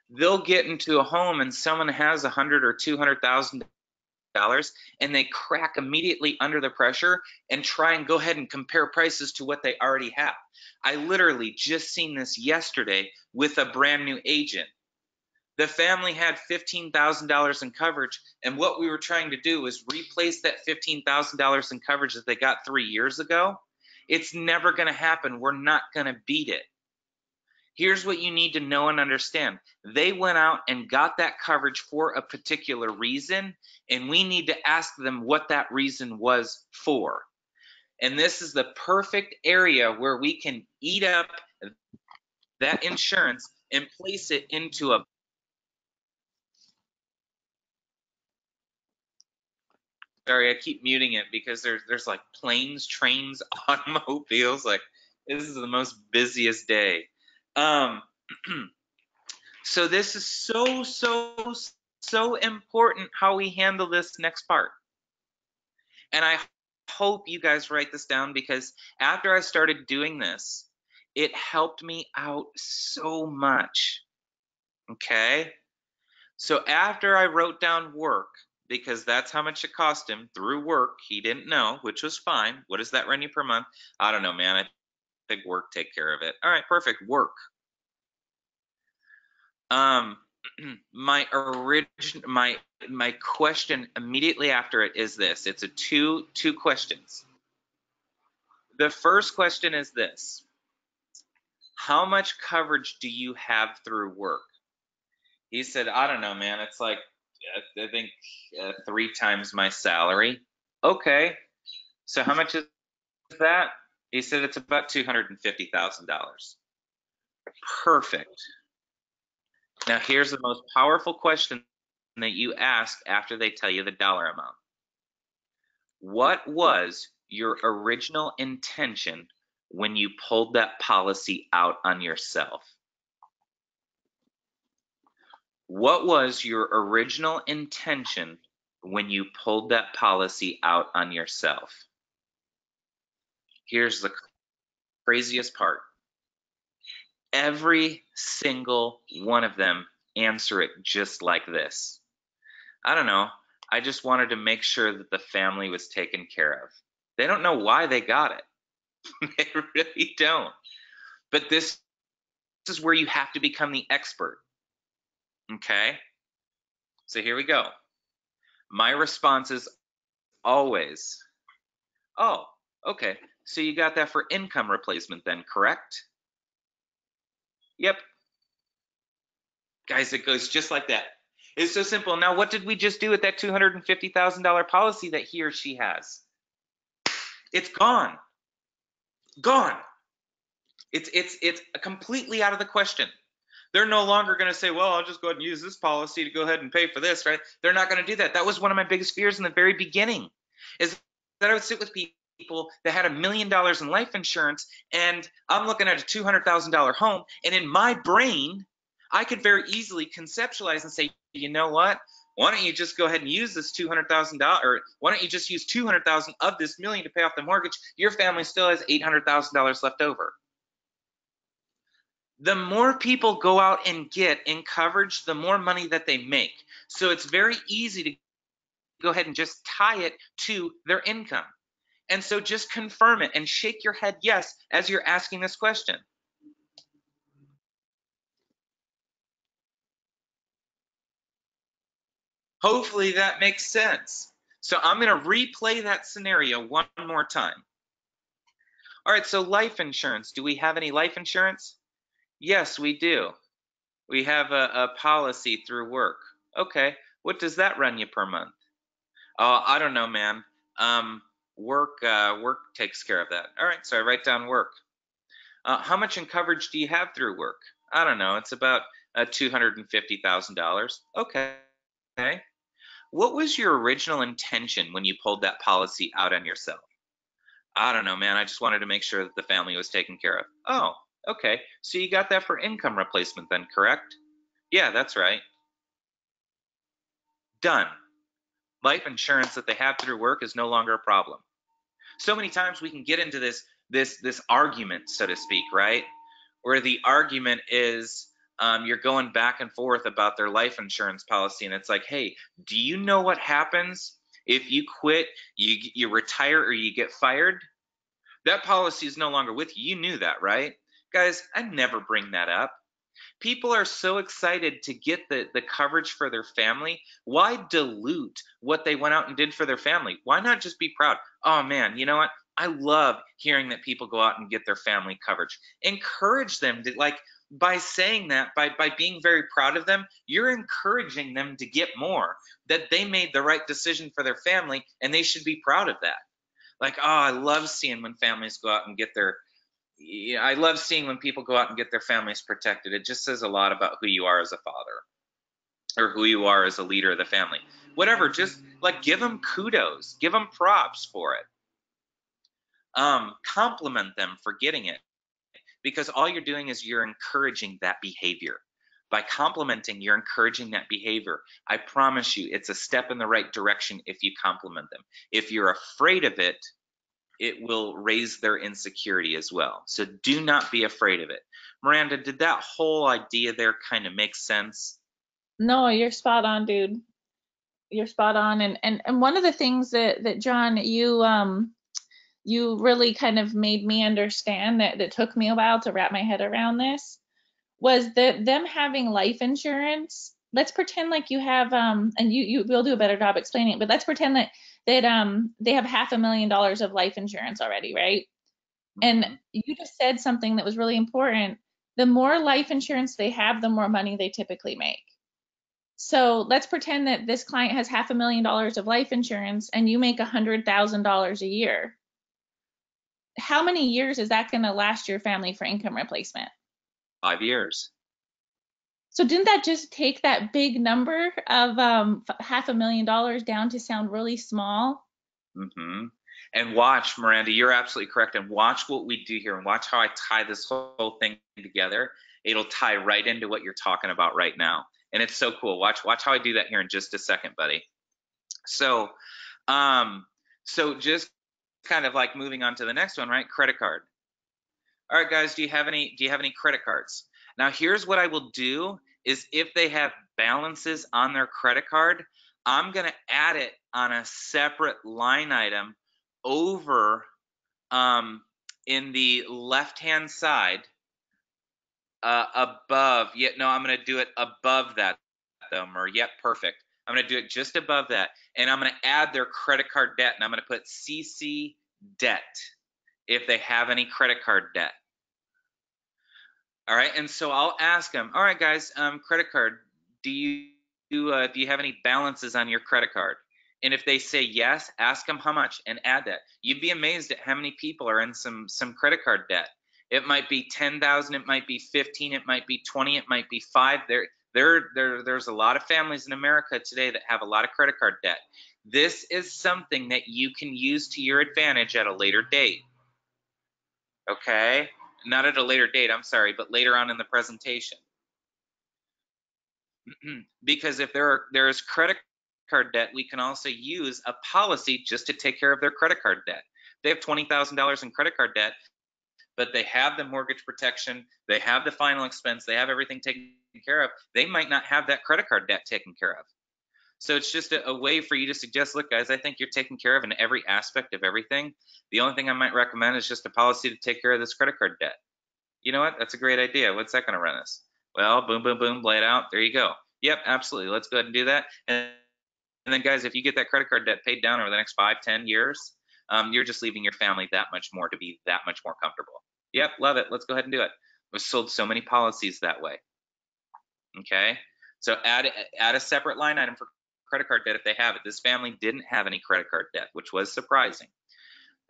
they'll get into a home and someone has $100,000 or $200,000 and they crack immediately under the pressure and try and go ahead and compare prices to what they already have. I literally just seen this yesterday with a brand new agent. The family had $15,000 in coverage, and what we were trying to do was replace that $15,000 in coverage that they got 3 years ago. It's never going to happen. We're not going to beat it. Here's what you need to know and understand. They went out and got that coverage for a particular reason, and we need to ask them what that reason was for. And this is the perfect area where we can eat up that insurance and place it into a Sorry, I keep muting it because there's like planes, trains, automobiles. Like, this is the most busiest day. So this is so important how we handle this next part. And I hope you guys write this down, because after I started doing this, it helped me out so much. Okay? So after I wrote down work, because that's how much it cost him through work, he didn't know, which was fine. What does that run you per month? I don't know, man. I think work take care of it. All right, perfect. Work. My question immediately after it is this. It's a two questions. The first question is this: how much coverage do you have through work? He said, I don't know, man. It's like, I think 3 times my salary. Okay. So how much is that? He said it's about $250,000. Perfect. Now here's the most powerful question that you ask after they tell you the dollar amount. What was your original intention when you pulled that policy out on yourself? What was your original intention when you pulled that policy out on yourself? Here's the craziest part. Every single one of them answer it just like this. I don't know. I just wanted to make sure that the family was taken care of. They don't know why they got it. They really don't. But this is where you have to become the expert. Okay? So here we go. My response is always, oh, okay. So you got that for income replacement then, correct? Yep. Guys, it goes just like that. It's so simple. Now, what did we just do with that $250,000 policy that he or she has? It's gone. Gone. It's completely out of the question. They're no longer going to say, well, I'll just go ahead and use this policy to go ahead and pay for this, right? They're not going to do that. That was one of my biggest fears in the very beginning, is that I would sit with people that had $1 million in life insurance, and I'm looking at a $200,000 home, and in my brain, I could very easily conceptualize and say, you know what? Why don't you just go ahead and use this $200,000, or why don't you just use $200,000 of this $1 million to pay off the mortgage? Your family still has $800,000 left over. The more people go out and get in coverage, the more money that they make. So it's very easy to go ahead and just tie it to their income. And so just confirm it and shake your head yes as you're asking this question. Hopefully that makes sense. So I'm going to replay that scenario one more time. All right, so life insurance. Do we have any life insurance? Yes, we do. We have a policy through work. Okay, what does that run you per month? Oh, I don't know, man. Work takes care of that. All right, so I write down work. How much in coverage do you have through work? I don't know. It's about $250,000. Okay. What was your original intention when you pulled that policy out on yourself? I don't know, man. I just wanted to make sure that the family was taken care of. Oh, okay. So you got that for income replacement then, correct? Yeah, that's right. Done. Life insurance that they have through work is no longer a problem. So many times we can get into this argument, so to speak, right? Where the argument is you're going back and forth about their life insurance policy, and it's like, hey, do you know what happens if you quit, you retire, or you get fired? That policy is no longer with you. You knew that, right? Guys, I never bring that up. People are so excited to get the coverage for their family. Why dilute what they went out and did for their family? Why not just be proud? Oh man, you know what? I love hearing that people go out and get their family coverage. Encourage them to, like, by saying that, by being very proud of them, you're encouraging them to get more, that they made the right decision for their family and they should be proud of that. Like, oh, I love seeing when families go out and get their I love seeing when people go out and get their families protected. It just says a lot about who you are as a father or who you are as a leader of the family. Whatever, just like give them kudos, give them props for it. Compliment them for getting it, because all you're doing is you're encouraging that behavior. By complimenting, you're encouraging that behavior. I promise you, it's a step in the right direction if you compliment them. If you're afraid of it, it will raise their insecurity as well. So do not be afraid of it. Miranda, did that whole idea there kind of make sense? No, you're spot on, dude. You're spot on. And one of the things that John, you really kind of made me understand, that took me a while to wrap my head around this, was that them having life insurance. Let's pretend like you have and you will do a better job explaining it, but let's pretend that they have $500,000 of life insurance already, right? And you just said something that was really important. The more life insurance they have, the more money they typically make. So let's pretend that this client has $500,000 of life insurance and you make $100,000 a year. How many years is that going to last your family for income replacement? 5 years. So didn't that just take that big number of $500,000 down to sound really small? Mm-hmm. And watch, Miranda, you're absolutely correct. And watch what we do here, and watch how I tie this whole thing together. It'll tie right into what you're talking about right now. And it's so cool. Watch how I do that here in just a second, buddy. So just kind of like moving on to the next one, right? Credit card. All right, guys, do you have any credit cards? Now, here's what I will do is if they have balances on their credit card, I'm going to add it on a separate line item over in the left-hand side above. I'm going to do it above that, though, Murray. Yep, perfect. I'm going to do it just above that, and I'm going to add their credit card debt, and I'm going to put CC debt if they have any credit card debt. All right, and so I'll ask them, all right, guys, credit card, do you have any balances on your credit card? And if they say yes, ask them how much and add that. You'd be amazed at how many people are in some credit card debt. It might be 10,000, it might be 15, it might be 20, it might be 5. There's a lot of families in America today that have a lot of credit card debt. This is something that you can use to your advantage at a later date. Okay? Not at a later date, I'm sorry, but later on in the presentation. Because if there is credit card debt, we can also use a policy just to take care of their credit card debt. They have $20,000 in credit card debt, but they have the mortgage protection, they have the final expense, they have everything taken care of. They might not have that credit card debt taken care of. So it's just a way for you to suggest, look, guys, I think you're taken care of in every aspect of everything. The only thing I might recommend is just a policy to take care of this credit card debt. You know what? That's a great idea. What's that going to run us? Well, boom, boom, boom, lay it out. There you go. Yep, absolutely. Let's go ahead and do that. And then, guys, if you get that credit card debt paid down over the next 5, 10 years, you're just leaving your family that much more to be that much more comfortable. Yep, love it. Let's go ahead and do it. We've sold so many policies that way. Okay, so add a separate line item for credit card debt if they have it. This family didn't have any credit card debt, which was surprising.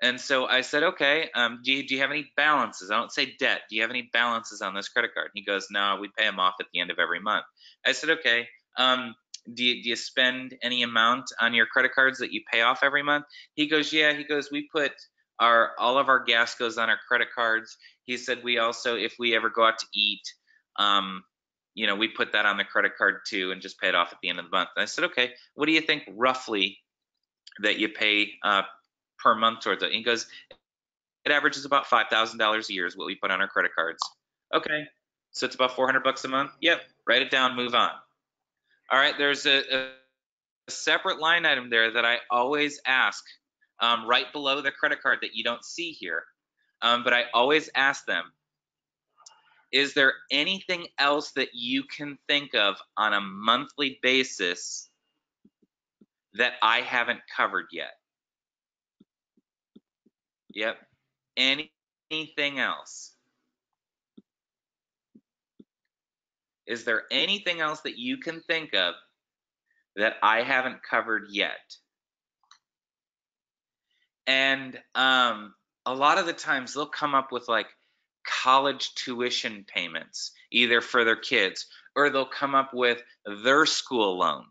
And so I said, okay, do you have any balances? I don't say debt. Do you have any balances on this credit card? He goes, no, we pay them off at the end of every month. I said, okay, do you spend any amount on your credit cards that you pay off every month? He goes, yeah. He goes, we put all of our gas goes on our credit cards. He said, we also, if we ever go out to eat, you know, we put that on the credit card too and just pay it off at the end of the month. And I said, okay, what do you think roughly that you pay per month towards it? He goes, it averages about $5,000 a year is what we put on our credit cards. Okay, so it's about 400 bucks a month. Yep, write it down, move on. All right, there's a separate line item there that I always ask right below the credit card that you don't see here, but I always ask them, is there anything else that you can think of on a monthly basis that I haven't covered yet? Yep. Anything else? Is there anything else that you can think of that I haven't covered yet? And a lot of the times they'll come up with like college tuition payments, either for their kids, or they'll come up with their school loan.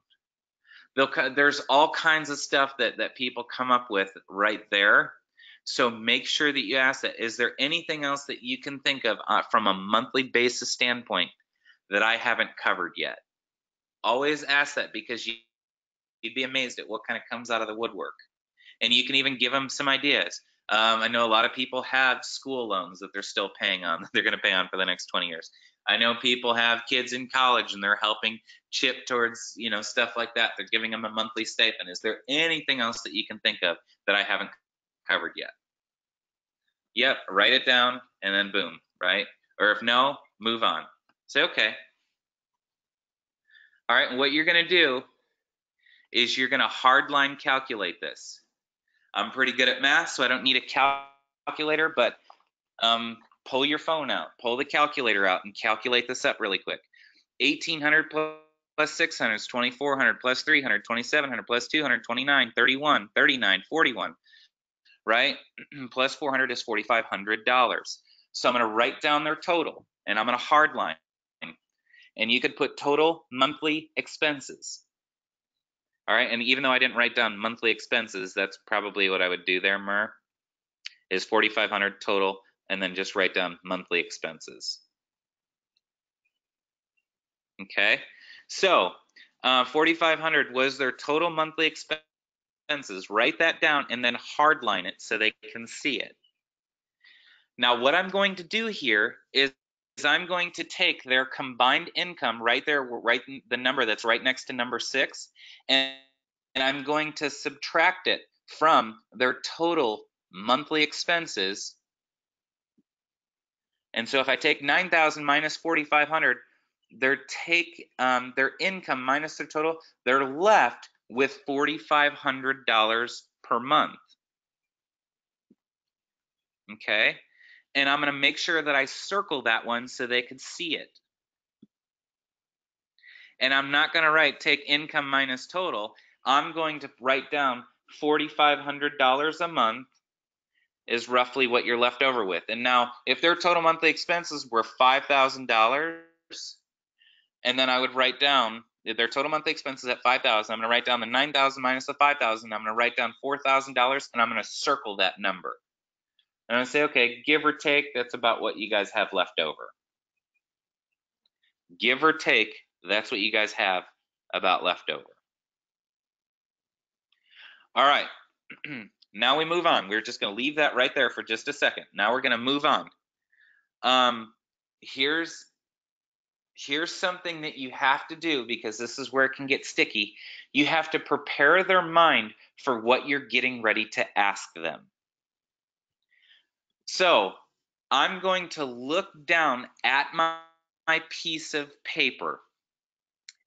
There's all kinds of stuff that people come up with right there. So make sure that you ask that. Is there anything else that you can think of from a monthly basis standpoint that I haven't covered yet? Always ask that, because you'd be amazed at what kind of comes out of the woodwork. And you can even give them some ideas. I know a lot of people have school loans that they're still paying on, that they're going to pay on for the next 20 years. I know people have kids in college and they're helping chip towards, you know, stuff like that. They're giving them a monthly stipend. Is there anything else that you can think of that I haven't covered yet? Yep, write it down and then boom, right? Or if no, move on. Say, okay. All right, and what you're going to do is you're going to hardline calculate this. I'm pretty good at math, so I don't need a calculator, but pull your phone out, pull the calculator out and calculate this up really quick. 1,800 plus 600 is 2,400 plus 300, 2,700 plus 200, 29, 31, 39, 41, right? Plus 400 is $4,500. So I'm going to write down their total and I'm going to hardline. And you could put total monthly expenses. All right, and even though I didn't write down monthly expenses, that's probably what I would do there, Mer, is 4,500 total, and then just write down monthly expenses. Okay, so 4,500 was their total monthly expenses. Write that down and then hardline it so they can see it. Now, what I'm going to do here is I'm going to take their combined income right there, right the number that's right next to number 6, and I'm going to subtract it from their total monthly expenses. And so if I take 9,000 minus 4,500, their income minus their total, they're left with $4,500 per month. Okay, and I'm going to make sure that I circle that one so they can see it. And I'm not going to write take income minus total. I'm going to write down $4,500 a month is roughly what you're left over with. And now, if their total monthly expenses were $5,000, and then I would write down their total monthly expenses at $5,000, I'm going to write down the 9,000 minus the 5,000. I'm going to write down $4,000, and I'm going to circle that number. And I'm going to say, okay, give or take, that's about what you guys have left over. Give or take, that's what you guys have about left over. All right. Now we move on. We're just going to leave that right there for just a second. Now we're going to move on. Here's something that you have to do, because this is where it can get sticky. You have to prepare their mind for what you're getting ready to ask them. So I'm going to look down at my piece of paper,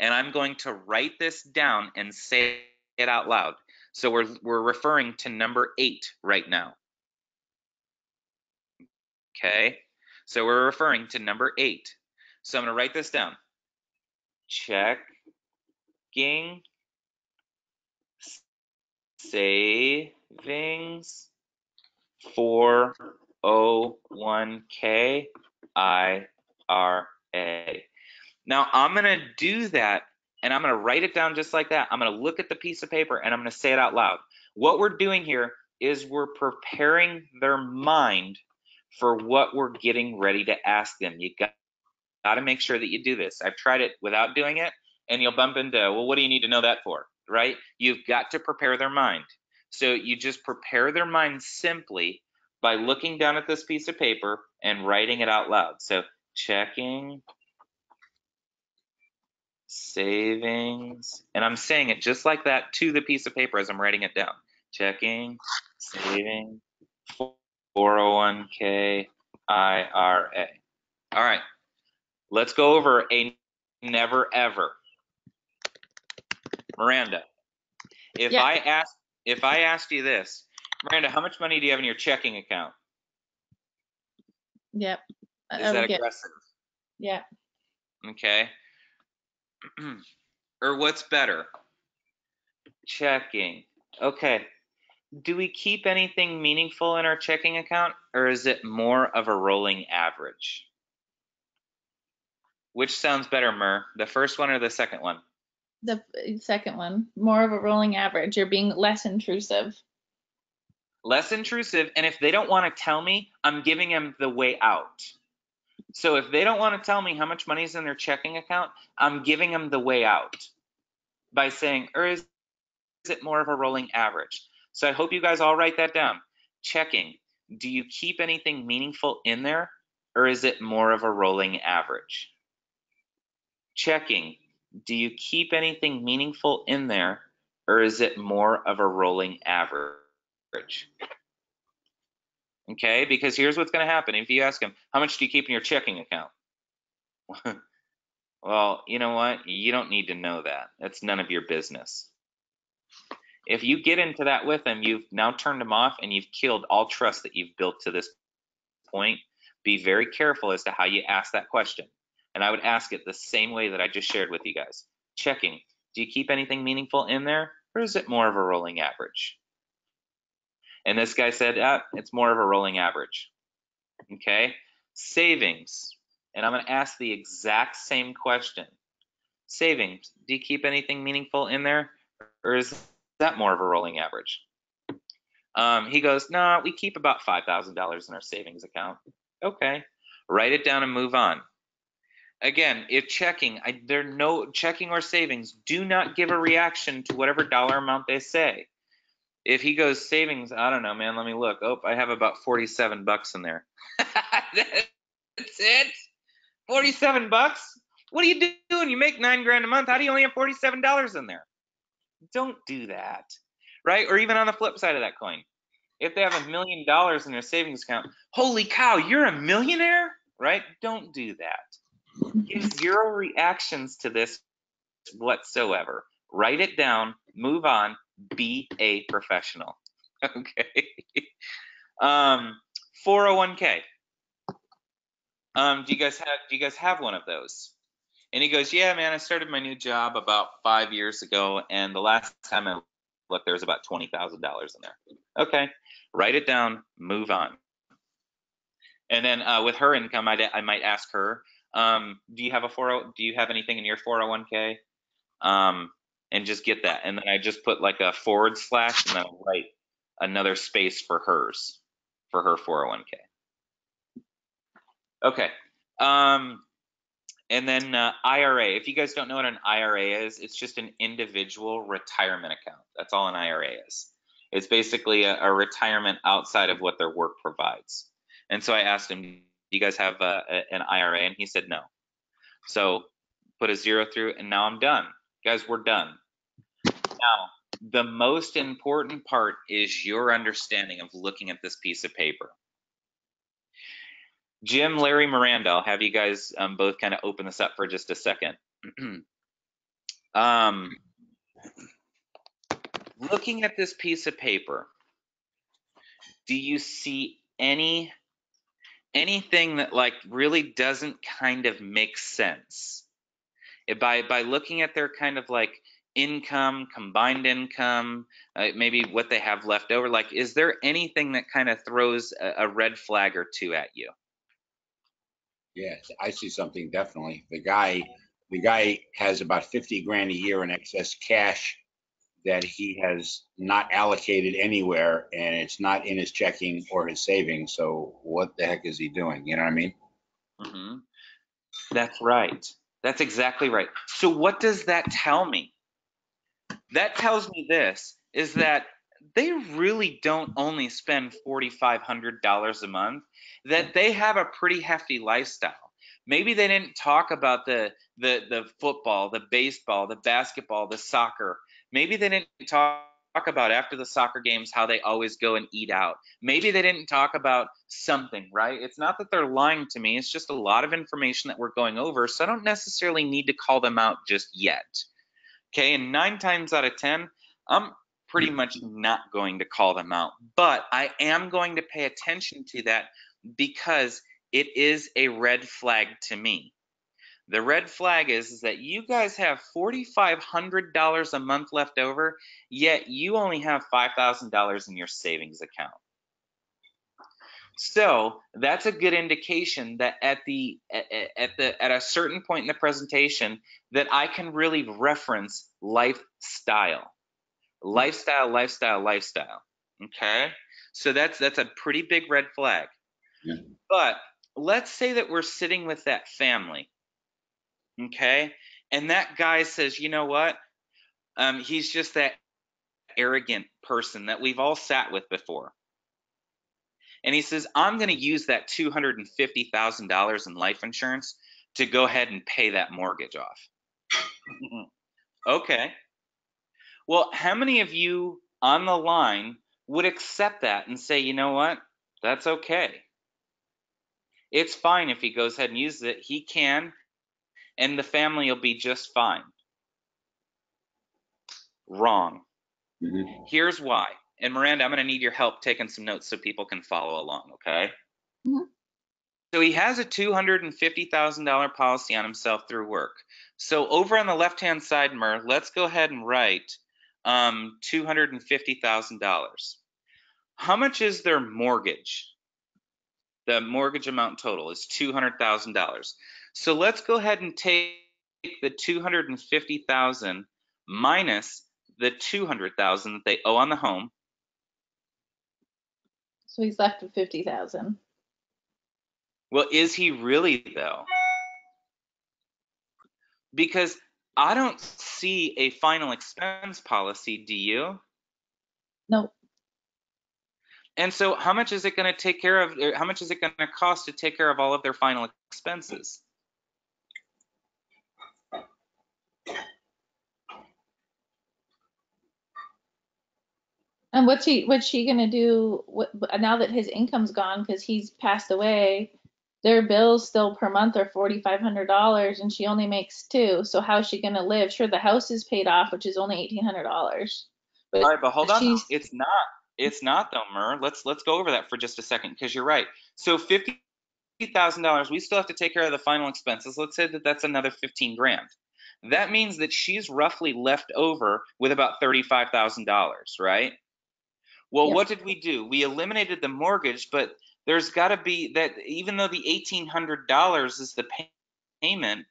and I'm going to write this down and say it out loud. So we're referring to number 8 right now. Okay, so we're referring to number 8. So I'm going to write this down. checking, savings, 401k, IRA. Now I'm going to do that and I'm going to write it down just like that. I'm going to look at the piece of paper and I'm going to say it out loud. What we're doing here is we're preparing their mind for what we're getting ready to ask them. You got to make sure that you do this. I've tried it without doing it, and you'll bump into, well, what do you need to know that for, right? You've got to prepare their mind. So you just prepare their mind simply by looking down at this piece of paper and writing it out loud. So checking, savings, and I'm saying it just like that to the piece of paper as I'm writing it down. Checking, saving, 401k, IRA. All right, let's go over a never ever. Miranda, if Yeah. I asked you this, Miranda, how much money do you have in your checking account? Yep. Is that aggressive? Yeah. Okay. Or what's better? Checking. Okay. Do we keep anything meaningful in our checking account, or is it more of a rolling average? Which sounds better, Mer? The first one or the second one? The second one, more of a rolling average. You're being less intrusive. Less intrusive, and if they don't want to tell me, I'm giving them the way out. So if they don't want to tell me how much money is in their checking account, I'm giving them the way out by saying, or is it more of a rolling average? So I hope you guys all write that down. Checking, do you keep anything meaningful in there, or is it more of a rolling average? Checking, do you keep anything meaningful in there, or is it more of a rolling average? Okay, because here's what's going to happen. If you ask them, how much do you keep in your checking account? Well, you know what? You don't need to know that. That's none of your business. If you get into that with them, you've now turned them off and you've killed all trust that you've built to this point. Be very careful as to how you ask that question. And I would ask it the same way that I just shared with you guys. Checking, do you keep anything meaningful in there, or is it more of a rolling average? And this guy said, it's more of a rolling average. Okay, savings, and I'm going to ask the exact same question. Savings, do you keep anything meaningful in there, or is that more of a rolling average? He goes, no, we keep about $5,000 in our savings account. Okay, write it down and move on. Again, if checking, there no checking or savings, do not give a reaction to whatever dollar amount they say. If he goes savings, I don't know, man, let me look. Oh, I have about 47 bucks in there. That's it? 47 bucks? What are you doing? You make $9 grand a month. How do you only have $47 in there? Don't do that, right? Or even on the flip side of that coin, if they have $1 million in their savings account, holy cow, you're a millionaire, right? Don't do that. Give zero reactions to this whatsoever. Write it down, move on, be a professional. Okay. 401k. Do you guys have one of those? And he goes, yeah, man, I started my new job about 5 years ago, and the last time I looked, there was about $20,000 in there. Okay, write it down, move on. And then with her income, I might ask her, do you have anything in your 401k? And just get that. And then I just put like a / and then I'll write another space for hers, for her 401k. Okay. And then IRA. If you guys don't know what an IRA is, it's just an individual retirement account. That's all an IRA is. It's basically a retirement outside of what their work provides. And so I asked him, do you guys have an IRA? And he said no. So put a 0 through, and now I'm done. Guys, we're done. Now, the most important part is your understanding of looking at this piece of paper. Jim, Larry, Miranda, I'll have you guys both kind of open this up for just a second. Looking at this piece of paper, do you see anything that like really doesn't kind of make sense? By looking at their kind of like income, combined income, maybe what they have left over, like, is there anything that kind of throws a red flag or two at you? Yeah, I see something definitely. The guy has about 50 grand a year in excess cash that he has not allocated anywhere, and it's not in his checking or his savings. So what the heck is he doing? You know what I mean? Hmm. That's right. That's exactly right. So what does that tell me? That tells me this, is that they really don't only spend $4,500 a month, that they have a pretty hefty lifestyle. Maybe they didn't talk about the football, the baseball, the basketball, the soccer. Maybe they didn't talk about after the soccer games how they always go and eat out. Maybe they didn't talk about something, right? It's not that they're lying to me. It's just a lot of information that we're going over. So I don't necessarily need to call them out just yet. Okay, and 9 times out of 10, I'm pretty much not going to call them out, but I am going to pay attention to that because it is a red flag to me. The red flag is that you guys have $4,500 a month left over, yet you only have $5,000 in your savings account. So that's a good indication that at a certain point in the presentation that I can really reference lifestyle. Okay, so that's a pretty big red flag. Yeah. But let's say that we're sitting with that family, okay, and that guy says, you know what, he's just that arrogant person that we've all sat with before. And he says, I'm going to use that $250,000 in life insurance to go ahead and pay that mortgage off. Okay. Well, how many of you on the line would accept that and say, you know what? That's okay. It's fine if he goes ahead and uses it. He can, and the family will be just fine. Wrong. Mm-hmm. Here's why. And Miranda, I'm going to need your help taking some notes so people can follow along, okay? Mhm. So he has a $250,000 policy on himself through work. So over on the left-hand side, Mer, let's go ahead and write $250,000. How much is their mortgage? The mortgage amount total is $200,000. So let's go ahead and take the $250,000 minus the $200,000 that they owe on the home. So he's left with 50,000. Well, is he really though? Because I don't see a final expense policy, do you? Nope. And so how much is it going to take care of, or how much is it going to cost to take care of all of their final expenses? And what's she gonna do now that his income's gone because he's passed away? Their bills still per month are $4,500, and she only makes two. So how's she gonna live? Sure, the house is paid off, which is only $1,800, All but right, but hold on. she's It's not. It's not though, Mer. Let's go over that for just a second because you're right. So $50,000, we still have to take care of the final expenses. Let's say that that's another 15 grand. That means that she's roughly left over with about $35,000, right? Well, yep. what did we do? We eliminated the mortgage, but there's got to be that even though the $1,800 is the payment,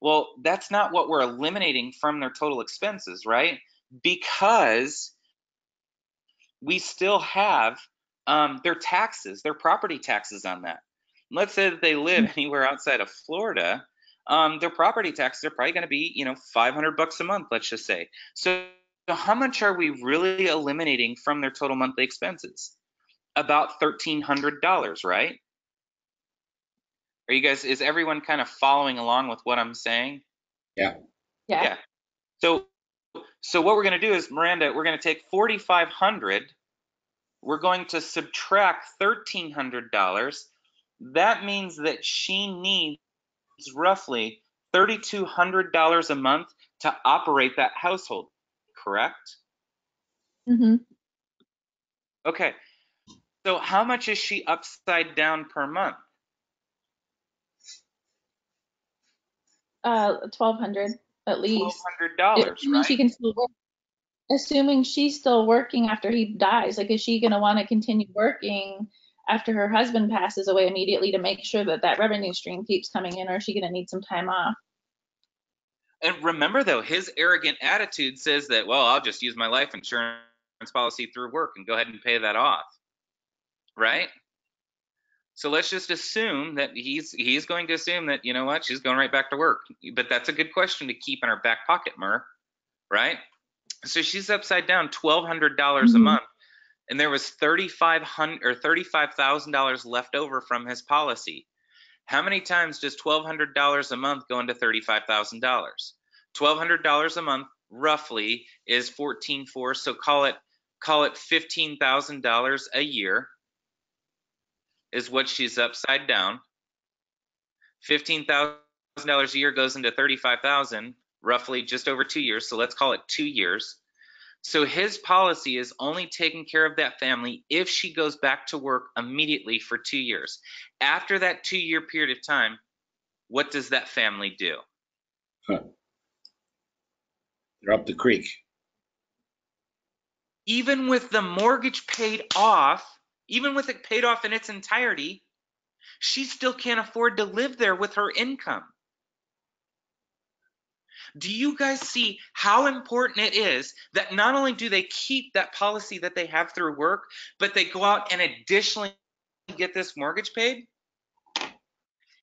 well, that's not what we're eliminating from their total expenses, right? Because we still have their taxes, their property taxes on that. Let's say that they live anywhere outside of Florida, their property taxes are probably going to be, $500 a month, let's just say. So how much are we really eliminating from their total monthly expenses? About $1,300, right? Are you guys, is everyone kind of following along with what I'm saying? Yeah. Yeah. So what we're going to do is, Miranda, we're going to take 4,500. We're going to subtract $1,300. That means that she needs roughly $3,200 a month to operate that household, correct? Mm-hmm. Okay. So how much is she upside down per month? $1,200 at least. $1,200, Assuming she right? can still work. Assuming she's still working after he dies, like is she going to want to continue working after her husband passes away immediately to make sure that that revenue stream keeps coming in, or is she going to need some time off? And remember though, his arrogant attitude says that, well, I'll just use my life insurance policy through work and go ahead and pay that off, right? So let's just assume that he's going to assume that, you know what, she's going right back to work. But that's a good question to keep in our back pocket, Mur, right? So she's upside down $1,200 a month, and there was $35,000 left over from his policy. How many times does $1,200 a month go into $35,000? $1,200 a month roughly is 14.4, so call it $15,000 a year is what she's upside down. $15,000 a year goes into $35,000, roughly just over 2 years, so let's call it 2 years. So his policy is only taking care of that family if she goes back to work immediately for 2 years. After that 2-year period of time, what does that family do? They're up the creek. Even with the mortgage paid off, even with it paid off in its entirety, she still can't afford to live there with her income. Do you guys see how important it is that not only do they keep that policy that they have through work, but they go out and additionally get this mortgage paid?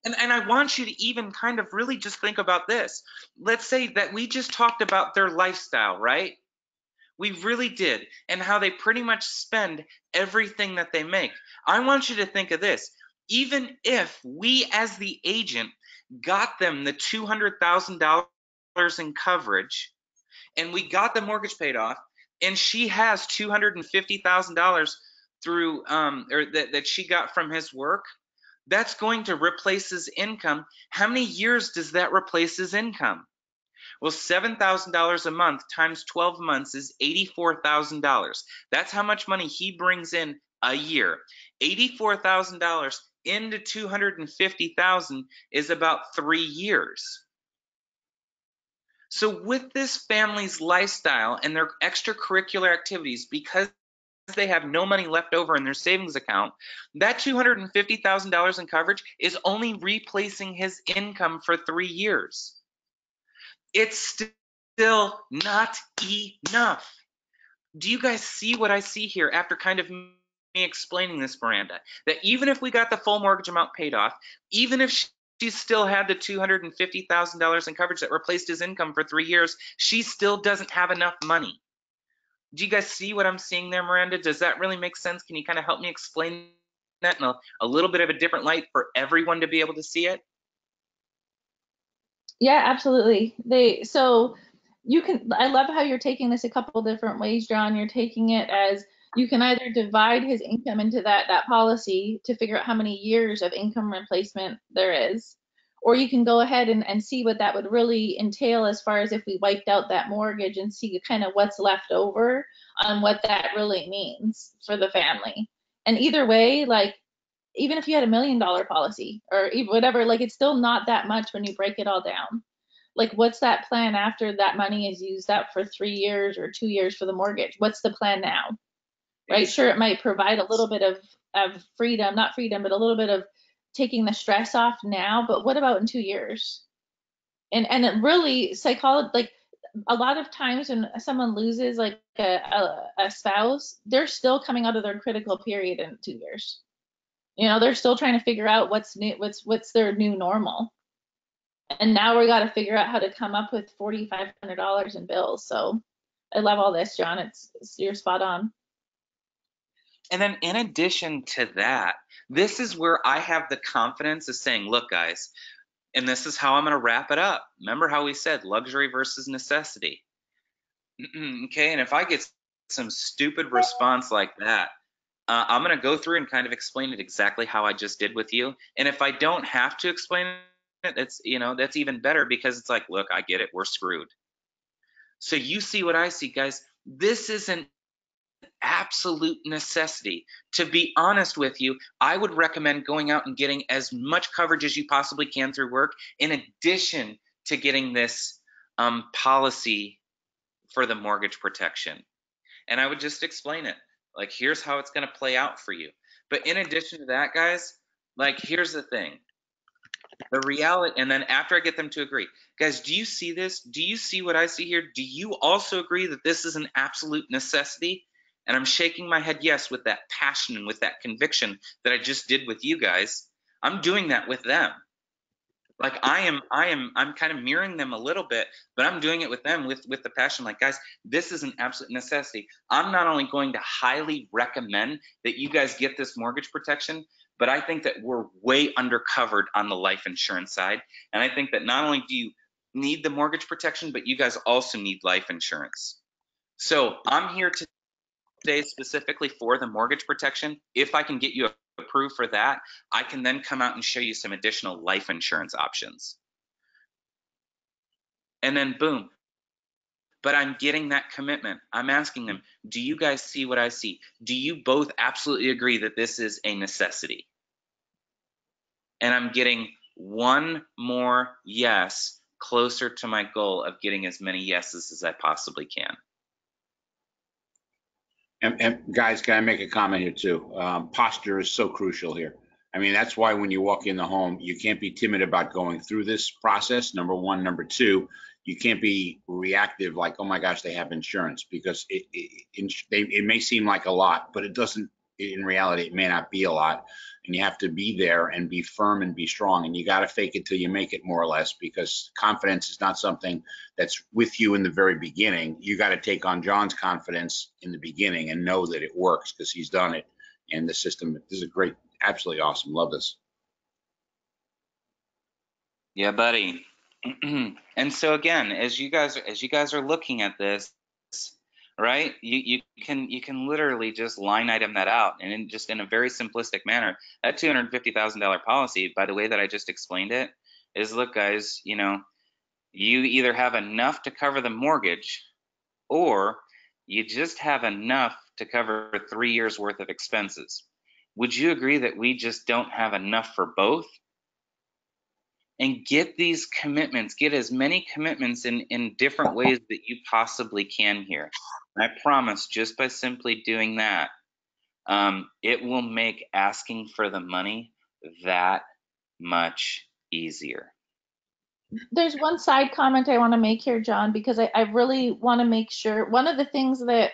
And I want you to even kind of really just think about this. Let's say that we just talked about their lifestyle, right? We really did, and how they pretty much spend everything that they make. I want you to think of this. Even if we as the agent got them the $200,000 in coverage and we got the mortgage paid off and she has $250,000 through or that she got from his work, that's going to replace his income. How many years does that replace his income? Well, $7,000 a month times 12 months is $84,000. That's how much money he brings in a year. $84,000 into $250,000 is about 3 years. So with this family's lifestyle and their extracurricular activities, because they have no money left over in their savings account, that $250,000 in coverage is only replacing his income for 3 years. It's still not enough. Do you guys see what I see here after kind of me explaining this, Miranda? That even if we got the full mortgage amount paid off, even if she still had the $250,000 in coverage that replaced his income for 3 years, she still doesn't have enough money. Do you guys see what I'm seeing there, Miranda? Does that really make sense? Can you kind of help me explain that in a little bit of a different light for everyone to be able to see it? Yeah, absolutely. So you can, I love how you're taking this a couple different ways, John. You're taking it as you can either divide his income into that policy to figure out how many years of income replacement there is, or you can go ahead and see what that would really entail as far as if we wiped out that mortgage and see kind of what's left over on what that really means for the family. And either way, like, even if you had $1 million policy or whatever, like it's still not that much when you break it all down. Like, what's that plan after that money is used up for 3 years or 2 years for the mortgage? What's the plan now? Right? Sure, it might provide a little bit of freedom, not freedom, but a little bit of taking the stress off now. But what about in 2 years? And it really like a lot of times when someone loses like a spouse, they're still coming out of their critical period in 2 years. You know, they're still trying to figure out what's new, what's their new normal. And now we got to figure out how to come up with $4,500 in bills. So I love all this, John. You're spot on. And then in addition to that, this is where I have the confidence of saying, look, guys, and this is how I'm going to wrap it up. Remember how we said luxury versus necessity. Okay, and if I get some stupid response like that, I'm going to go through and kind of explain it exactly how I just did with you. And if I don't have to explain it, that's even better, because it's like, look, I get it. We're screwed. So you see what I see, guys. This is an absolute necessity. To be honest with you, I would recommend going out and getting as much coverage as you possibly can through work, in addition to getting this policy for the mortgage protection. And I would just explain it. Like, here's how it's going to play out for you. But in addition to that, guys, like, here's the thing. The reality, and then after I get them to agree, guys, do you see this? Do you see what I see here? Do you also agree that this is an absolute necessity? And I'm shaking my head yes with that passion and with that conviction that I just did with you guys. I'm doing that with them. Like I'm kind of mirroring them a little bit, but I'm doing it with them with the passion. Like, guys, this is an absolute necessity. I'm not only going to highly recommend that you guys get this mortgage protection, but I think that we're way undercovered on the life insurance side. And I think that not only do you need the mortgage protection, but you guys also need life insurance. So I'm here today specifically for the mortgage protection. If I can get you approved for that, I can then come out and show you some additional life insurance options. And then boom. But I'm getting that commitment. I'm asking them, do you guys see what I see? Do you both absolutely agree that this is a necessity? And I'm getting one more yes closer to my goal of getting as many yeses as I possibly can. And guys, can I make a comment here too? Posture is so crucial here. I mean, that's why when you walk in the home, you can't be timid about going through this process. Number one. Number two, you can't be reactive like, oh my gosh, they have insurance, because it may seem like a lot, but it doesn't. In reality, it may not be a lot. And you have to be there and be firm and be strong. And you got to fake it till you make it, more or less, because confidence is not something that's with you in the very beginning. You got to take on John's confidence in the beginning and know that it works, because he's done it. And the system, this is a great, absolutely awesome. Love this. Yeah, buddy. And so again, as you guys are looking at this, right, you can literally just line item that out, and in a very simplistic manner, that $250,000 policy, by the way that I just explained it, is, look, guys, you either have enough to cover the mortgage, or you just have enough to cover 3 years worth of expenses. Would you agree that we just don't have enough for both? And get these commitments, get as many commitments in different ways that you possibly can here. And I promise, just by simply doing that, it will make asking for the money that much easier. There's one side comment I want to make here, John, because I really want to make sure. One of the things that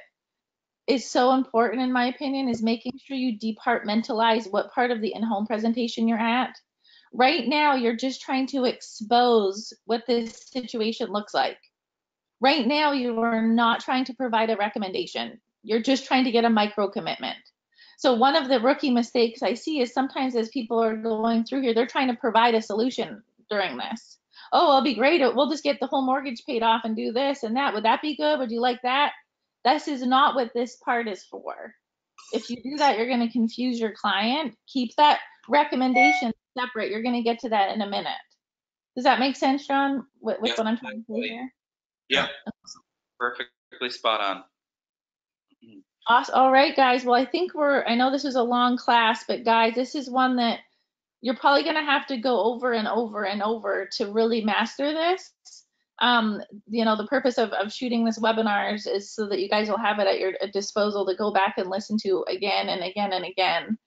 is so important, in my opinion, is making sure you departmentalize what part of the in-home presentation you're at. Right now, you're just trying to expose what this situation looks like. Right now, you are not trying to provide a recommendation. You're just trying to get a micro commitment. So one of the rookie mistakes I see is sometimes as people are going through here, they're trying to provide a solution during this. Oh, it'll be great. We'll just get the whole mortgage paid off and do this and that. Would that be good? Would you like that? This is not what this part is for. If you do that, you're going to confuse your client. Keep that recommendation separate. You're going to get to that in a minute. Does that make sense, John, with what I'm trying to say here? Yeah, perfectly spot on. Awesome. All right, guys. Well, I think I know this was a long class, but guys, this is one that you're probably going to have to go over and over and over to really master this. The purpose of shooting this webinar is so that you guys will have it at your disposal to go back and listen to again and again and again.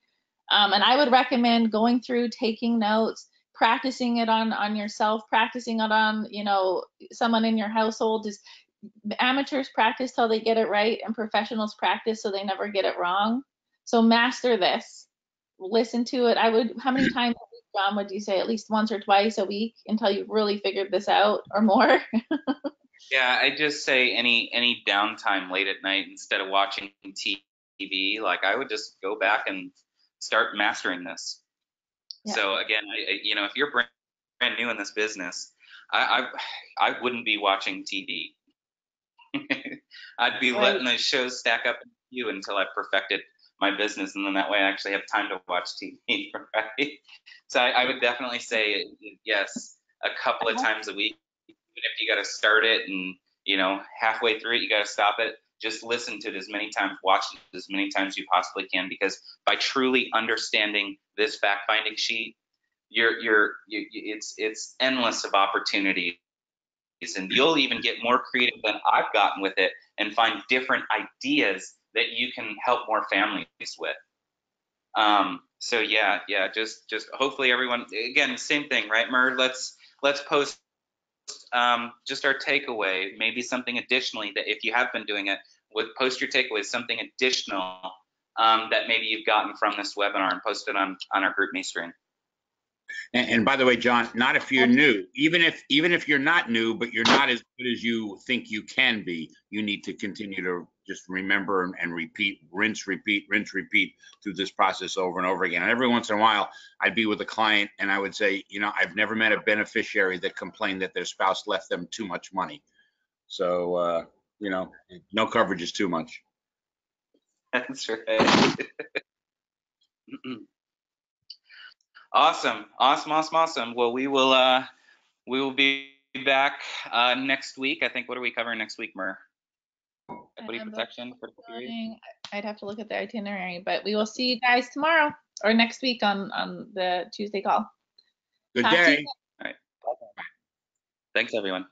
And I would recommend going through, taking notes, practicing it on yourself, practicing it on, someone in your household. Just amateurs practice till they get it right, and professionals practice so they never get it wrong. So master this. Listen to it. How many times a week, John, would you say? At least once or twice a week until you've really figured this out, or more? Yeah, I just say any downtime late at night, instead of watching TV, like, I would just go back and start mastering this. Yeah. So again, if you're brand new in this business, I wouldn't be watching TV. I'd be letting the shows stack up you until I perfected my business, and then that way I actually have time to watch TV, right? So I would definitely say yes, a couple of times a week. Even if you got to start it and halfway through it you got to stop it, just listen to it as many times, watch it as many times you possibly can, because by truly understanding this fact-finding sheet, it's endless of opportunity and you'll even get more creative than I've gotten with it and find different ideas that you can help more families with. So yeah, just hopefully everyone, again, same thing, right, Murd? Let's post just our takeaway, maybe something additionally that if you have been doing it, would post your takeaways, something additional that maybe you've gotten from this webinar, and post it on our GroupMe stream. And by the way, John, not if you're new, even if you're not new, but you're not as good as you think you can be, you need to continue to just remember and repeat, rinse, repeat through this process over and over again. And every once in a while, I'd be with a client and I would say, you know, I've never met a beneficiary that complained that their spouse left them too much money. So, you know, no coverage is too much. That's right. Awesome. Well, we will be back next week. I think, what are we covering next week, Mur? Equity protection for the I'd have to look at the itinerary, but we will see you guys tomorrow or next week on the Tuesday call. Good day. All right. Thanks, everyone.